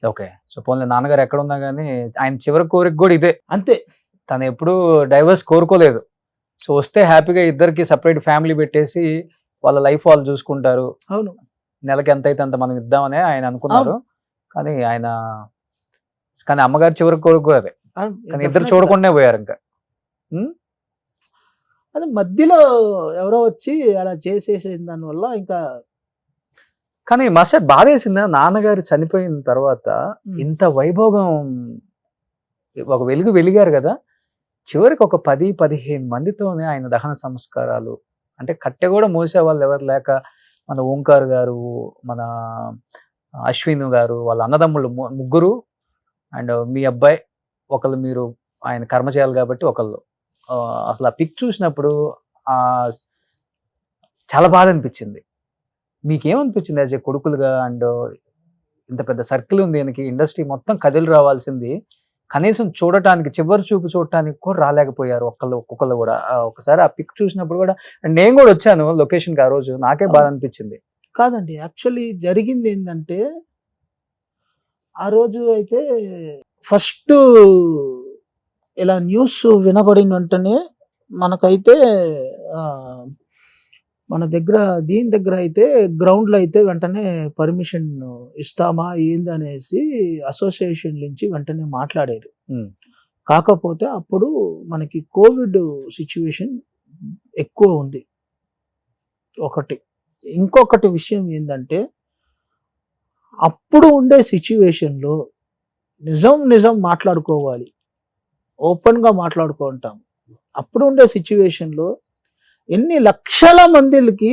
ఓకే, సో పోన్లే నాన్నగారు ఎక్కడ ఉన్నా కానీ ఆయన చివరి కోరిక కూడా ఇదే. అంతే, తను ఎప్పుడు డైవర్స్ కోరుకోలేదు. సో వస్తే హ్యాపీగా ఇద్దరికి సపరేట్ ఫ్యామిలీ పెట్టేసి వాళ్ళ లైఫ్ వాళ్ళు చూసుకుంటారు. అవును, నెలకి ఎంత అయితే అంత మనం ఇద్దామని ఆయన అనుకున్నారు. కానీ అమ్మగారు చివరికి కోరిక కూడా అదే. కానీ ఇద్దరు చూడకుండా పోయారు. ఇంకా అదే మధ్యలో ఎవరో వచ్చి అలా చేసేసిన దానివల్ల ఇంకా. కానీ మాస్టర్ బాధేసిందా నాన్నగారు చనిపోయిన తర్వాత ఇంత వైభోగం ఒక వెలిగారు కదా, చివరికి ఒక 10-15 మందితోనే ఆయన దహన సంస్కారాలు, అంటే కట్టె కూడా మోసే వాళ్ళు ఎవరు లేక మన ఓంకార్ గారు, మన అశ్విన్ గారు, వాళ్ళ అన్నదమ్ముళ్ళు ముగ్గురు అండ్ మీ అబ్బాయి ఒకళ్ళు, మీరు ఆయన కర్మ చేయాలి కాబట్టి ఒకళ్ళు. అసలు ఆ పిక్ చూసినప్పుడు చాలా బాధ అనిపించింది. మీకేమనిపించింది యాజ్ ఏ కొడుకులుగా? అండ్ ఇంత పెద్ద సర్కిల్ ఉంది ఈయనకి, ఇండస్ట్రీ మొత్తం కదిలి రావాల్సింది, కనీసం చూడటానికి చివరి చూపు చూడటానికి కూడా రాలేకపోయారు ఒక్కొక్కళ్ళు కూడా. ఒకసారి ఆ పిక్ చూసినప్పుడు కూడా నేను కూడా వచ్చాను లొకేషన్కి ఆ రోజు, నాకే బాధ అనిపించింది. కాదండి, యాక్చువల్లీ జరిగింది ఏంటంటే ఆ రోజు అయితే ఫస్ట్ ఇలా న్యూస్ వినబడిన వెంటనే మనకైతే మన దీని దగ్గర అయితే గ్రౌండ్లో అయితే వెంటనే పర్మిషన్ ఇస్తామా ఏంది అనేసి అసోసియేషన్ నుంచి వెంటనే మాట్లాడారు. కాకపోతే అప్పుడు మనకి కోవిడ్ సిచ్యువేషన్ ఎక్కువ ఉంది ఒకటి. ఇంకొకటి విషయం ఏంటంటే అప్పుడు ఉండే సిచ్యువేషన్లో నిజం మాట్లాడుకోవాలి, ఓపెన్గా మాట్లాడుకుంటాం. అప్పుడు ఉండే సిచ్యువేషన్లో ఎన్ని లక్షల మందికి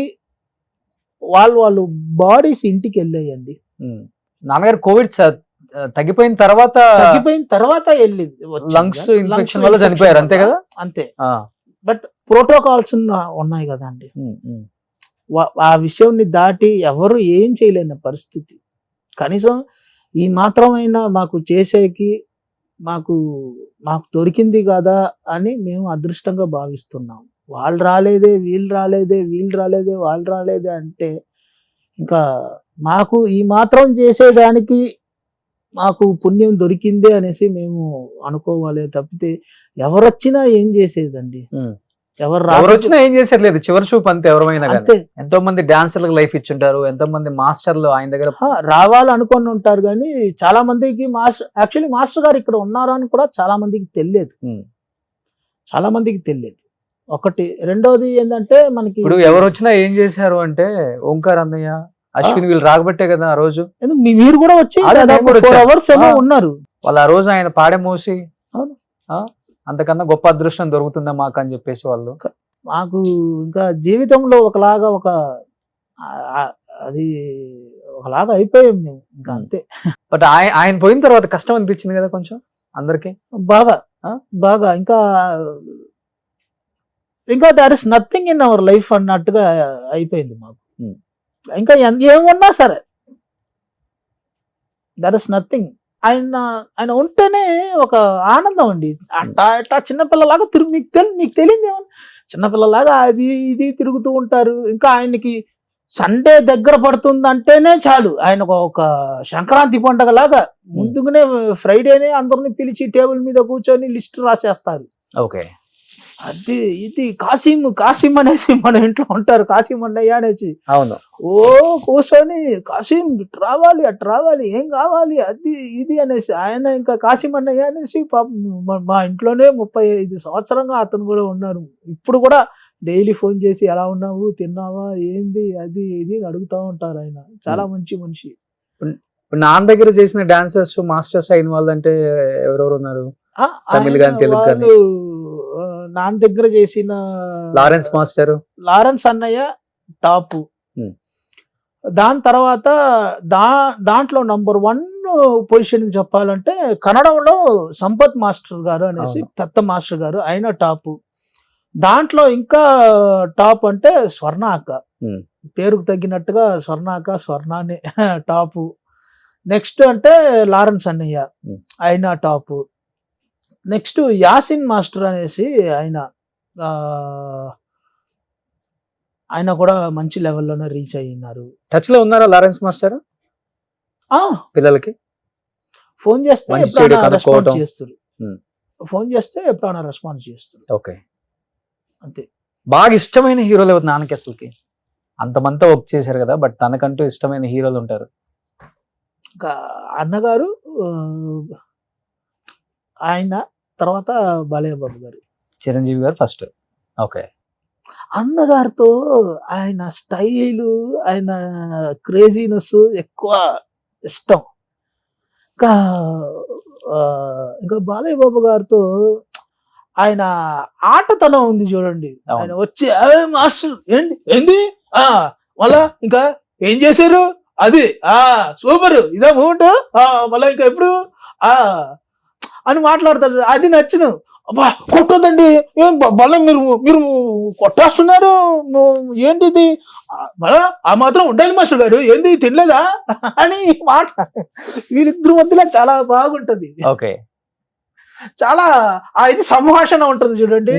వాళ్ళు బాడీస్ ఇంటికి వెళ్ళాయండి. నాన్నగారు కోవిడ్ తగ్గిపోయిన తర్వాత వెళ్ళింది, లంగ్స్ ఇన్ఫెక్షన్ వల్ల చనిపోయారు, అంతే కదా? అంతే. బట్ ప్రోటోకాల్స్ ఉన్నాయి కదా అండి, ఆ విషయాన్ని దాటి ఎవరు ఏం చేయలేని పరిస్థితి. కనీసం ఈ మాత్రమైనా మాకు చేసేకి మాకు దొరికింది కదా అని మేము అదృష్టంగా భావిస్తున్నాం. వాళ్ళు రాలేదే వాళ్ళు రాలేదే అంటే ఇంకా మాకు ఈ మాత్రం చేసేదానికి మాకు పుణ్యం దొరికిందే అనేసి మేము అనుకోవాలి తప్పితే ఎవరొచ్చినా ఏం చేసేదండి, ఎవరు వచ్చినా ఏం చేసేది చివరి చూపు అంతే. ఎవరైనా ఎంతో మంది డాన్సర్లకు లైఫ్ ఇచ్చుంటారు, ఎంతో మంది మాస్టర్లు ఆయన దగ్గర రావాలనుకొని ఉంటారు. కానీ చాలా మందికి మాస్టర్ గారు ఇక్కడ ఉన్నారా అని కూడా చాలా మందికి తెలియదు. ఒకటి. రెండోది ఏంటంటే మనకి ఇప్పుడు ఎవరు వచ్చినా ఏం చేశారు అంటే ఓంకార్ అన్నయ్య, అశ్విన్ వీళ్ళు రాకపోతే కదా ఆ రోజు. మీరు కూడా వచ్చి 4 hours ఏమో ఉన్నారు వాళ్ళు. ఆ రోజు ఆయన పాడే మోసి అంతకన్నా గొప్ప అదృష్టం దొరుకుతుందా మాకు అని చెప్పేసి వాళ్ళు. మాకు ఇంకా జీవితంలో ఒకలాగా ఒక అది ఒకలాగా అయిపోయాం మేము ఇంకా అంతే. బట్ ఆయన పోయిన తర్వాత కష్టం అనిపించింది కదా కొంచెం అందరికి. బాగా బాగా ఇంకా there is nothing in our life అన్నట్టుగా అయిపోయింది మాకు. ఇంకా ఏమున్నా సరే దర్ ఇస్ నథింగ్. ఆయన ఉంటేనే ఒక ఆనందం అండి. అట్టా చిన్నపిల్లలాగా మీకు తెలియదు ఏమన్నా, చిన్నపిల్లలాగా అది ఇది తిరుగుతూ ఉంటారు. ఇంకా ఆయనకి సండే దగ్గర పడుతుందంటేనే చాలు, ఆయన ఒక సంక్రాంతి పండగ లాగా ముందుగానే ఫ్రైడేనే అందరిని పిలిచి టేబుల్ మీద కూర్చొని లిస్ట్ రాసేస్తారు. ఓకే, అది ఇది కాసిం అనేసి మన ఇంట్లో ఉంటారు, కాసిం అన్నయ్య అనేసి. అవును, ఓ కూర్చొని కాసిం రావాలి అటు రావాలి ఏం కావాలి అది ఇది అనేసి ఆయన ఇంకా కాసిం అన్నయ్య అనేసి మా ఇంట్లోనే 35 సంవత్సరంగా అతను కూడా ఉన్నారు. ఇప్పుడు కూడా డైలీ ఫోన్ చేసి ఎలా ఉన్నావు, తిన్నావా, ఏంది అది ఇది అని అడుగుతూ ఉంటారు. ఆయన చాలా మంచి మనిషి. నాన్న దగ్గర చేసిన డాన్సర్స్ మాస్టర్స్ అయిన వాళ్ళంటే ఎవరెవరు ఉన్నారు? తమిళ గాని తెలుగు గాని. నాన్న దగ్గర చేసిన లారెన్స్ అన్నయ్య టాప్. దాని తర్వాత దాంట్లో నంబర్ 1 పొజిషన్ చెప్పాలంటే కన్నడంలో సంపత్ మాస్టర్ గారు అనేసి పెద్ద మాస్టర్ గారు, ఆయన టాప్. దాంట్లో ఇంకా టాప్ అంటే స్వర్ణ అక్క, పేరుకు తగ్గినట్టుగా స్వర్ణానే టాప్. నెక్స్ట్ అంటే లారెన్స్ అన్నయ్య, ఆయన టాప్. నెక్స్ట్ యాసిన్ మాస్టర్ అనేసి ఆయన కూడా మంచి లెవెల్లోనే రీచ్ అయినారు. టచ్ లో ఉన్నారా లారెన్స్ మాస్టర్? పిల్లలకి ఫోన్ చేస్తే ఎప్పుడైనా రెస్పాన్స్ చేస్తారు. ఓకే, అంతే. బాగా ఇష్టమైన హీరోలు ఎవరు నాన్నకి అసలుకి? అంతమంతా వర్క్ చేశారు కదా, బట్ తనకంటూ ఇష్టమైన హీరోలు ఉంటారు. అన్నగారు, ఆయన తర్వాత బాలయ్య బాబు గారు, చిరంజీవి గారు ఫస్ట్. ఓకే, అన్నగారితో ఆయన స్టైలు, ఆయన క్రేజీనెస్ ఎక్కువ ఇష్టం. ఇంకా బాలయ్య బాబు గారితో ఆయన ఆటతనం ఉంది చూడండి. ఆయన వచ్చి మాస్టర్ ఏంది మళ్ళా ఇంకా ఏం చేశారు అది సూపర్ ఇదే మూమెంట్ మళ్ళా ఇంకా ఎప్పుడు అని మాట్లాడతాడు. అది నచ్చును. అబ్బా కొట్టొద్దండి, ఏం మళ్ళీ మీరు కొట్టేస్తున్నారు ఏంటిది, మళ్ళా ఆ మాత్రం ఉండాలి మాస్టర్ గారు, ఏంది తినలేదా అని మాట. వీళ్ళిద్దరి మధ్యలో చాలా బాగుంటది. ఓకే, చాలా ఇది సంభాషణ ఉంటది చూడండి.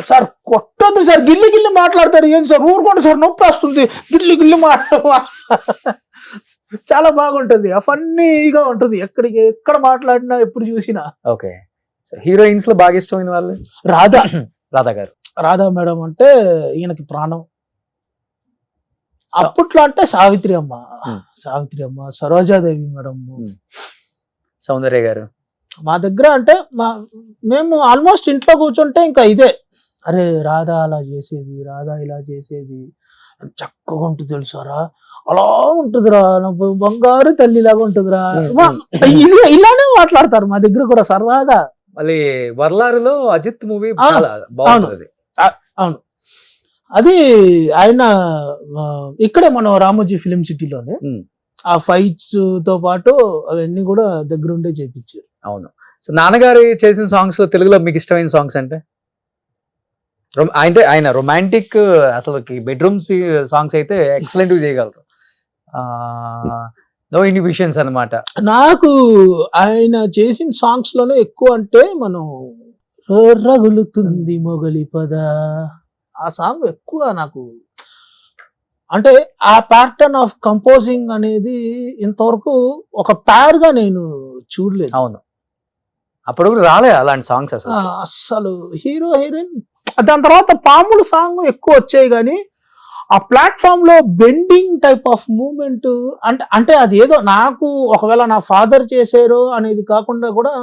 సార్ కొట్టొద్దు సార్, గిల్లి మాట్లాడతారు, ఏం సార్ ఊరుకోండి సార్ నొప్పి వస్తుంది, గిల్లి చాలా బాగుంటది. ఫన్నీగా ఉంటది, ఎక్కడ మాట్లాడినా ఎప్పుడు చూసినా. ఓకే, హీరోయిన్స్ లో బాగా ఇష్టమైన వాళ్ళు? రాధా మేడం అంటే ఈయనకి ప్రాణం. అప్పట్లో అంటే సావిత్రి అమ్మ, సరోజాదేవి మేడం, సౌందర్య గారు. మా దగ్గర అంటే మేము ఆల్మోస్ట్ ఇంట్లో కూర్చుంటే ఇంకా ఇదే, అరే రాధా అలా చేసేది, రాధా ఇలా చేసేది, చక్కగా ఉంటుంది తెలుసారా, అలా ఉంటుందిరా, బంగారు తల్లిలాగా ఉంటుందిరా, ఇలానే మాట్లాడతారు మా దగ్గర కూడా సరదాగా. మళ్ళీ వర్లారులో అజిత్ మూవీ బాగుంది. అవును, అది ఆయన ఇక్కడే మనం రామోజీ ఫిలిం సిటీలోనే ఆ ఫైట్స్ తో పాటు అవన్నీ కూడా దగ్గరుండే చేపించారు. అవును. సో నాన్నగారు చేసిన సాంగ్స్ లో తెలుగులో మీకు ఇష్టమైన సాంగ్స్ అంటే ఆయన రొమాంటిక్ అసలు బెడ్రూమ్ సాంగ్స్ అయితే ఎక్సలెంట్ గా చేయగలరు. నో ఇన్హిబిషన్స్ అన్నమాట. నాకు ఆయన చేసిన సాంగ్స్ లోనే ఎక్కువ అంటే మనం రగులుతుంది మొగలి పద, ఆ సాంగ్ ఎక్కువ నాకు అంటే ఆ ప్యాటర్న్ ఆఫ్ కంపోజింగ్ అనేది ఇంతవరకు ఒక ప్యార్ గా నేను చూడలేదు. అవును, అప్పుడు రాలే అలాంటి సాంగ్స్ అసలు హీరో హీరోయిన్. దాని తర్వాత పాములు సాంగ్ ఎక్కువ వచ్చాయి, కానీ ఆ ప్లాట్ఫామ్ లో బెండింగ్ టైప్ ఆఫ్ మూమెంట్ అంటే అది ఏదో నాకు ఒకవేళ నా ఫాదర్ చేశారో అనేది కాకుండా కూడా,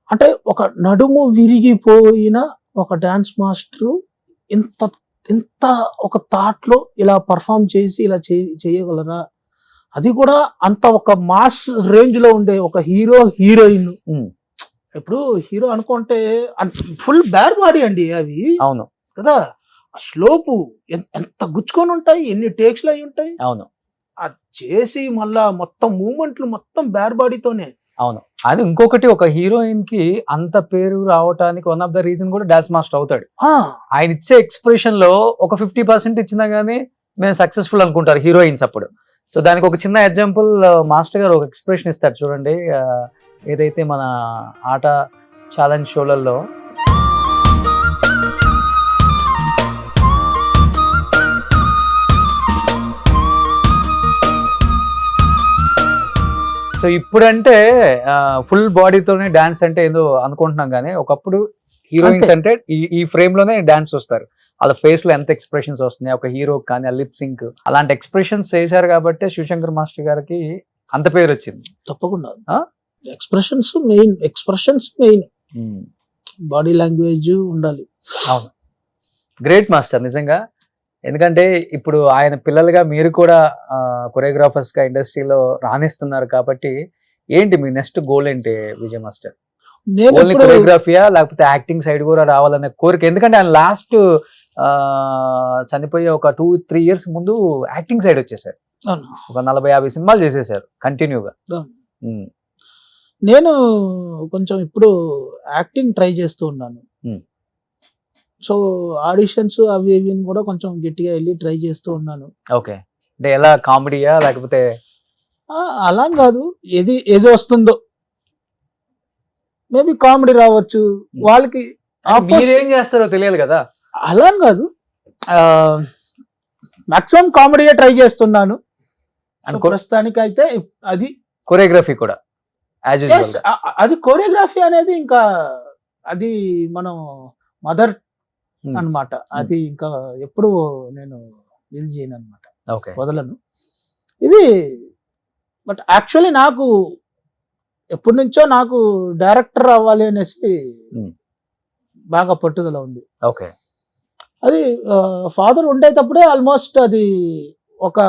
అంటే ఒక నడుము విరిగిపోయిన ఒక డాన్స్ మాస్టర్ ఇంత ఒక థాట్ లో ఇలా పర్ఫామ్ చేసి ఇలా చేయగలరా, అది కూడా అంత ఒక మాస్ రేంజ్ లో ఉండే ఒక హీరో హీరోయిన్ ఇప్పుడు హీరో అనుకుంటే ఫుల్ బ్యార్ బాడీ అండి అవి అవును కదా, స్లోపు ఎంత గుచ్చుకొని ఉంటాయి, ఎన్ని టేక్స్లు అయి ఉంటాయి, అవును అది చేసి మళ్ళా మొత్తం మూమెంట్లు మొత్తం బ్యార్ బాడీతోనే. అవును. అది ఇంకొకటి, ఒక హీరోయిన్ కి అంత పేరు రావటానికి వన్ ఆఫ్ ద రీజన్ కూడా డాన్స్ మాస్టర్ అవుతాడు. ఆయన ఇచ్చే ఎక్స్ప్రెషన్ లో ఒక 50% ఇచ్చినా గానీ మేము సక్సెస్ఫుల్ అనుకుంటారు హీరోయిన్స్ అప్పుడు. సో దానికి ఒక చిన్న ఎగ్జాంపుల్ మాస్టర్ గారు ఒక ఎక్స్ప్రెషన్ ఇస్తారు చూడండి, ఏదైతే మన ఆట ఛాలెంజ్ షోలలో సో ఇప్పుడంటే ఫుల్ బాడీతోనే డాన్స్ అంటే ఏదో అనుకుంటున్నాం కానీ ఒకప్పుడు హీరోయిన్స్ అంటే ఈ ఫ్రేమ్ లోనే డాన్స్ వస్తారు, వాళ్ళ ఫేస్ లో ఎంత ఎక్స్ప్రెషన్స్ వస్తున్నాయి ఒక హీరో కానీ, ఆ లిప్ సింక్ అలాంటి ఎక్స్ప్రెషన్స్ చేశారు కాబట్టి శివశంకర్ మాస్టర్ గారికి అంత పేరు వచ్చింది. తప్పకుండా ఎక్స్ప్రెషన్స్ మెయిన్, బాడీ లాంగ్వేజ్ ఉండాలి. అవును, గ్రేట్ మాస్టర్ నిజంగా. ఎందుకంటే ఇప్పుడు ఆయన పిల్లలుగా మీరు కూడా కొరియోగ్రాఫర్స్ గా ఇండస్ట్రీలో రాణిస్తున్నారు కాబట్టి ఏంటి మీ నెక్స్ట్ గోల్ ఏంటి విజయ్ మాస్టర్? ఓన్లీ కొరియోగ్రఫీయా లేకపోతే యాక్టింగ్ సైడ్ కూడా రావాలనే కోరిక? ఎందుకంటే ఆయన లాస్ట్ చనిపోయే ఒక 2-3 years ముందు యాక్టింగ్ సైడ్ వచ్చేసారు, ఒక 40-50 సినిమాలు చేసేసారు కంటిన్యూగా. నేను కొంచెం ఇప్పుడు యాక్టింగ్ ట్రై చేస్తూ ఉన్నాను. సో ఆడిషన్స్ అవి ఇవి కూడా కొంచెం గట్టిగా వెళ్ళి ట్రై చేస్తూ ఉన్నాను. ఓకే, అంటే ఎలా, కామెడీయా లేకపోతే? అలా కాదు, ఏది వస్తుందో, మేబీ కామెడీ రావచ్చు వాళ్ళకి. ఏం చేస్తారో తెలియాలి కదా. అలా కాదు, మాక్సిమం కామెడీయే ట్రై చేస్తున్నాను ప్రస్తుతానికి అయితే. అది కొరియోగ్రఫీ కూడా అది కొరియోగ్రఫీ అనేది ఇంకా అది మనం మదర్ అన్నమాట. అది ఇంకా ఎప్పుడు నేను ఇది చేయను అనమాట, వదలను ఇది. బట్ యాక్చువల్లీ నాకు ఎప్పటి నుంచో నాకు డైరెక్టర్ అవ్వాలి అనేసి బాగా పట్టుదల ఉంది. ఓకే, అది ఫాదర్ ఉండేటప్పుడే ఆల్మోస్ట్ అది ఒక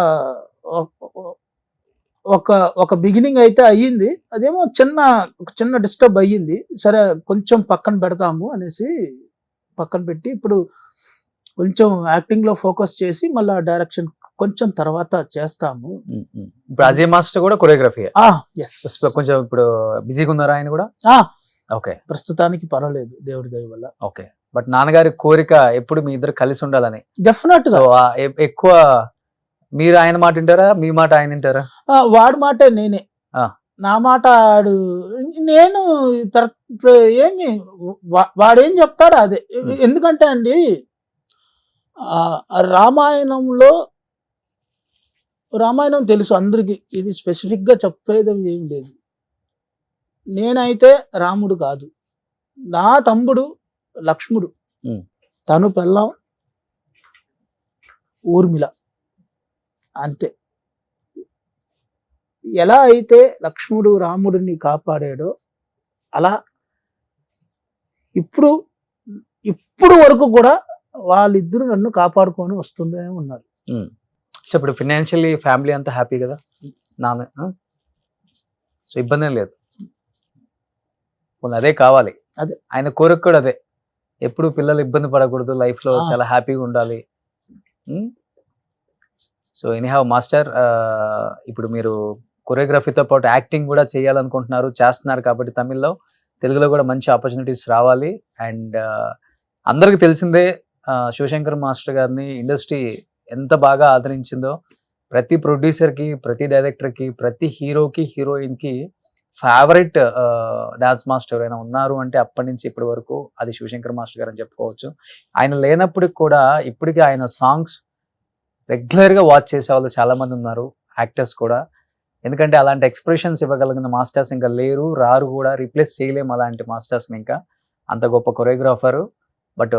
ఒక ఒక బిగినింగ్ అయితే అయ్యింది. అదేమో చిన్న డిస్టర్బ్ అయ్యింది. సరే కొంచెం పక్కన పెడతాము అనేసి పక్కన పెట్టి ఇప్పుడు కొంచెం యాక్టింగ్ లో ఫోకస్ చేసి మళ్ళీ డైరెక్షన్ కొంచెం తర్వాత చేస్తాము. ఇప్పుడు అజయ్ మాస్టర్ కూడా కొరియోగ్రఫీ ఎస్ కొంచెం ఇప్పుడు బిజీగా ఉన్నారా ఆయన కూడా? ఓకే, ప్రస్తుతానికి పర్వాలేదు దేవుడి దయ వల్ల. ఓకే, బట్ నాన్నగారి కోరిక ఎప్పుడు మీ ఇద్దరు కలిసి ఉండాలని. డెఫినెట్ గా ఎక్కువ మీరు ఆయన మాట వింటారా, మీ మాట ఆయన వింటారా? వాడి మాట నేనే, నా మాట ఆడు. నేను ఏమి వాడేం చెప్తాడు అదే. ఎందుకంటే అండి రామాయణం తెలుసు అందరికి, ఇది స్పెసిఫిక్ గా చెప్పేది ఏం లేదు. నేనైతే రాముడు కాదు, నా తమ్ముడు లక్ష్ముడు, తను పెళ్ళాం ఊర్మిళ, అంతే. ఎలా అయితే లక్ష్ముడు రాముడిని కాపాడాడో అలా ఇప్పుడు వరకు కూడా వాళ్ళిద్దరూ నన్ను కాపాడుకొని వస్తూనే ఉన్నారు. సో ఇప్పుడు ఫినాన్షియల్లీ ఫ్యామిలీ అంతా హ్యాపీ కదా నాన్న? సో ఇబ్బంది ఏం లేదు, అదే కావాలి. అదే ఆయన కోరిక కూడా అదే, ఎప్పుడు పిల్లలు ఇబ్బంది పడకూడదు, లైఫ్ లో చాలా హ్యాపీగా ఉండాలి. సో ఎనీహౌ మాస్టర్, ఇప్పుడు మీరు కొరియోగ్రఫీతో పాటు యాక్టింగ్ కూడా చేయాలనుకుంటున్నారు, చేస్తున్నారు కాబట్టి తమిళ్లో, తెలుగులో కూడా మంచి ఆపర్చునిటీస్ రావాలి. అండ్ అందరికి తెలిసిందే శివశంకర్ మాస్టర్ గారిని ఇండస్ట్రీ ఎంత బాగా ఆదరించిందో. ప్రతి ప్రొడ్యూసర్కి, ప్రతి డైరెక్టర్కి, ప్రతి హీరోకి, హీరోయిన్కి ఫేవరెట్ డాన్స్ మాస్టర్ ఎవరైనా ఉన్నారు అంటే అప్పటి నుంచి ఇప్పటి వరకు అది శివశంకర్ మాస్టర్ గారు అని చెప్పుకోవచ్చు. ఆయన లేనప్పటికి కూడా ఇప్పటికీ ఆయన సాంగ్స్ రెగ్యులర్గా వాచ్ చేసే వాళ్ళు చాలామంది ఉన్నారు, యాక్టర్స్ కూడా. ఎందుకంటే అలాంటి ఎక్స్ప్రెషన్స్ ఇవ్వగలిగిన మాస్టర్స్ ఇంకా లేరు, రారు కూడా, రీప్లేస్ చేయలేము అలాంటి మాస్టర్స్ని. ఇంకా అంత గొప్ప కొరియోగ్రాఫరు. బట్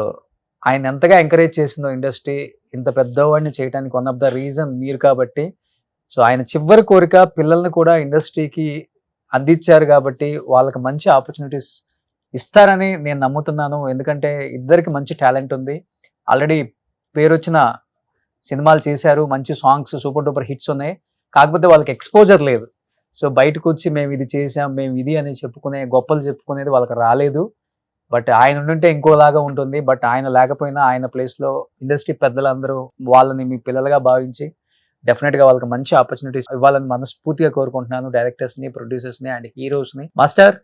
ఆయన ఎంతగా ఎంకరేజ్ చేసిందో ఇండస్ట్రీ ఇంత పెద్దవాడిని చేయడానికి వన్ ఆఫ్ ద రీజన్ మీరు కాబట్టి. సో ఆయన చివరి కోరిక పిల్లల్ని కూడా ఇండస్ట్రీకి అందించారు కాబట్టి వాళ్ళకి మంచి ఆపర్చునిటీస్ ఇస్తారని నేను నమ్ముతున్నాను. ఎందుకంటే ఇద్దరికి మంచి టాలెంట్ ఉంది, ఆల్రెడీ పేరు వచ్చిన సినిమాలు చేశారు, మంచి సాంగ్స్ సూపర్ డూపర్ హిట్స్ ఉన్నాయి. కాకపోతే వాళ్ళకి ఎక్స్పోజర్ లేదు. సో బయటకు వచ్చి మేము ఇది చేసాం, మేము ఇది అని చెప్పుకునే గొప్పలు చెప్పుకునేది వాళ్ళకి రాలేదు. బట్ ఆయన ఉండుంటే ఇంకోలాగా ఉంటుంది. బట్ ఆయన లేకపోయినా ఆయన ప్లేస్లో ఇండస్ట్రీ పెద్దలందరూ వాళ్ళని మీ పిల్లలుగా భావించి డెఫినెట్గా వాళ్ళకి మంచి ఆపర్చునిటీస్ ఇవ్వాలని మనస్ఫూర్తిగా కోరుకుంటున్నాను. డైరెక్టర్స్ని, ప్రొడ్యూసర్స్ని అండ్ హీరోస్ని. మాస్టర్,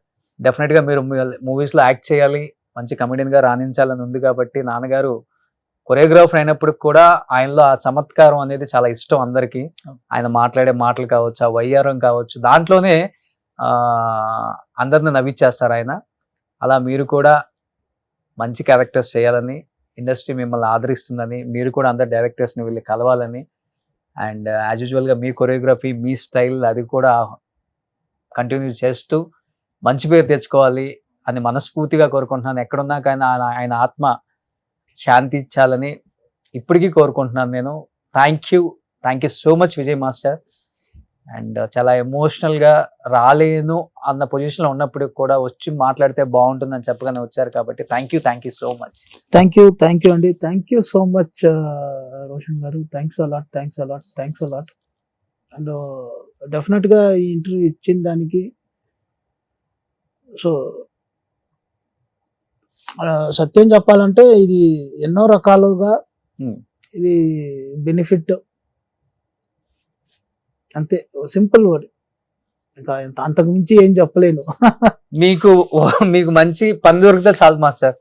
డెఫినెట్గా మీరు మూవీస్లో యాక్ట్ చేయాలి, మంచి కమెడియన్గా రాణించాలని ఉంది. కాబట్టి నాన్నగారు కొరియోగ్రాఫర్ అయినప్పటికి కూడా ఆయనలో ఆ చమత్కారం అనేది చాలా ఇష్టం అందరికీ. ఆయన మాట్లాడే మాటలు కావచ్చు, ఆ వయ్యారం కావచ్చు, దాంట్లోనే అందరిని నవ్విచ్చేస్తారు ఆయన. అలా మీరు కూడా మంచి క్యారెక్టర్స్ చేయాలని, ఇండస్ట్రీ మిమ్మల్ని ఆదరిస్తుందని, మీరు కూడా అందరు డైరెక్టర్స్ని వెళ్ళి కలవాలని, అండ్ యాజ్ యూజువల్గా మీ కొరియోగ్రఫీ, మీ స్టైల్ అది కూడా కంటిన్యూ చేస్తూ మంచి పేరు తెచ్చుకోవాలి అని మనస్ఫూర్తిగా కోరుకుంటున్నాను. ఎక్కడున్నా కానీ ఆయన ఆత్మ శాంతి ఇచ్చాలని ఇప్పటికీ కోరుకుంటున్నాను నేను. Thank you so much Vijay master. And చాలా ఎమోషనల్గా రాలేను అన్న పొజిషన్లో ఉన్నప్పుడు కూడా వచ్చి మాట్లాడితే బాగుంటుందని చెప్పగానే వచ్చారు. కాబట్టి thank you so much. Thank you అండి. Thank you so much Roshan garu. Thanks allot. And డెఫినెట్గా ఈ ఇంటర్వ్యూ ఇచ్చిన దానికి సో సత్యం చెప్పాలంటే ఇది ఎన్నో రకాలుగా ఇది బెనిఫిట్, అంతే, సింపుల్ వర్డ్. ఇంకా అంతకు మించి ఏం చెప్పలేను. మీకు మంచి పని దొరికితే చాలు మాస్టర్.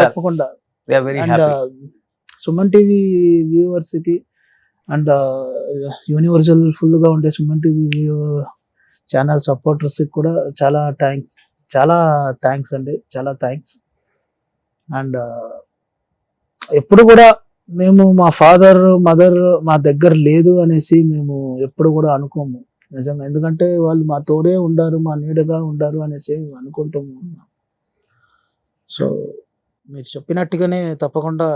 తప్పకుండా. అండ్ సుమన్ టీవీ వ్యూవర్స్ కి అండ్ యూనివర్సల్ ఫుల్ గా ఉండే సుమన్ టీవీ ఛానల్ సపోర్టర్స్ కి కూడా చాలా థ్యాంక్స్ అండి. చాలా థ్యాంక్స్. అండ్ ఎప్పుడు కూడా మేము మా ఫాదర్ మదర్ మా దగ్గర లేదు అనేసి మేము ఎప్పుడు కూడా అనుకోము నిజంగా. ఎందుకంటే వాళ్ళు మా తోడే ఉండారు, మా నీడగా ఉండారు అనేసి అనుకుంటూ ఉన్నాం. సో మీరు చెప్పినట్టుగానే తప్పకుండా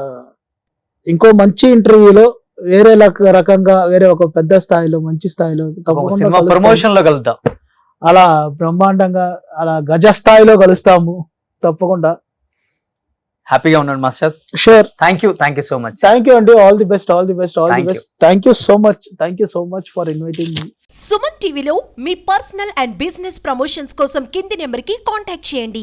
ఇంకో మంచి ఇంటర్వ్యూలో వేరే రకంగా వేరే ఒక పెద్ద స్థాయిలో మంచి స్థాయిలో తప్పకుండా ప్రమోషన్ లో కలుద్దాం. అలా బ్రహ్మాండంగా అలా గజ స్థాయిలో కలుస్తాము తప్పకుండా. హ్యాపీగా ఉన్నాడు master. Sure. Thank you so much. Thank you అండి. All the best. Thank you so much for inviting me. Suman టీవీలో మీ పర్సనల్ అండ్ బిజినెస్ ప్రమోషన్స్ కోసం కింది నెంబర్కి కాంటాక్ట్ చేయండి.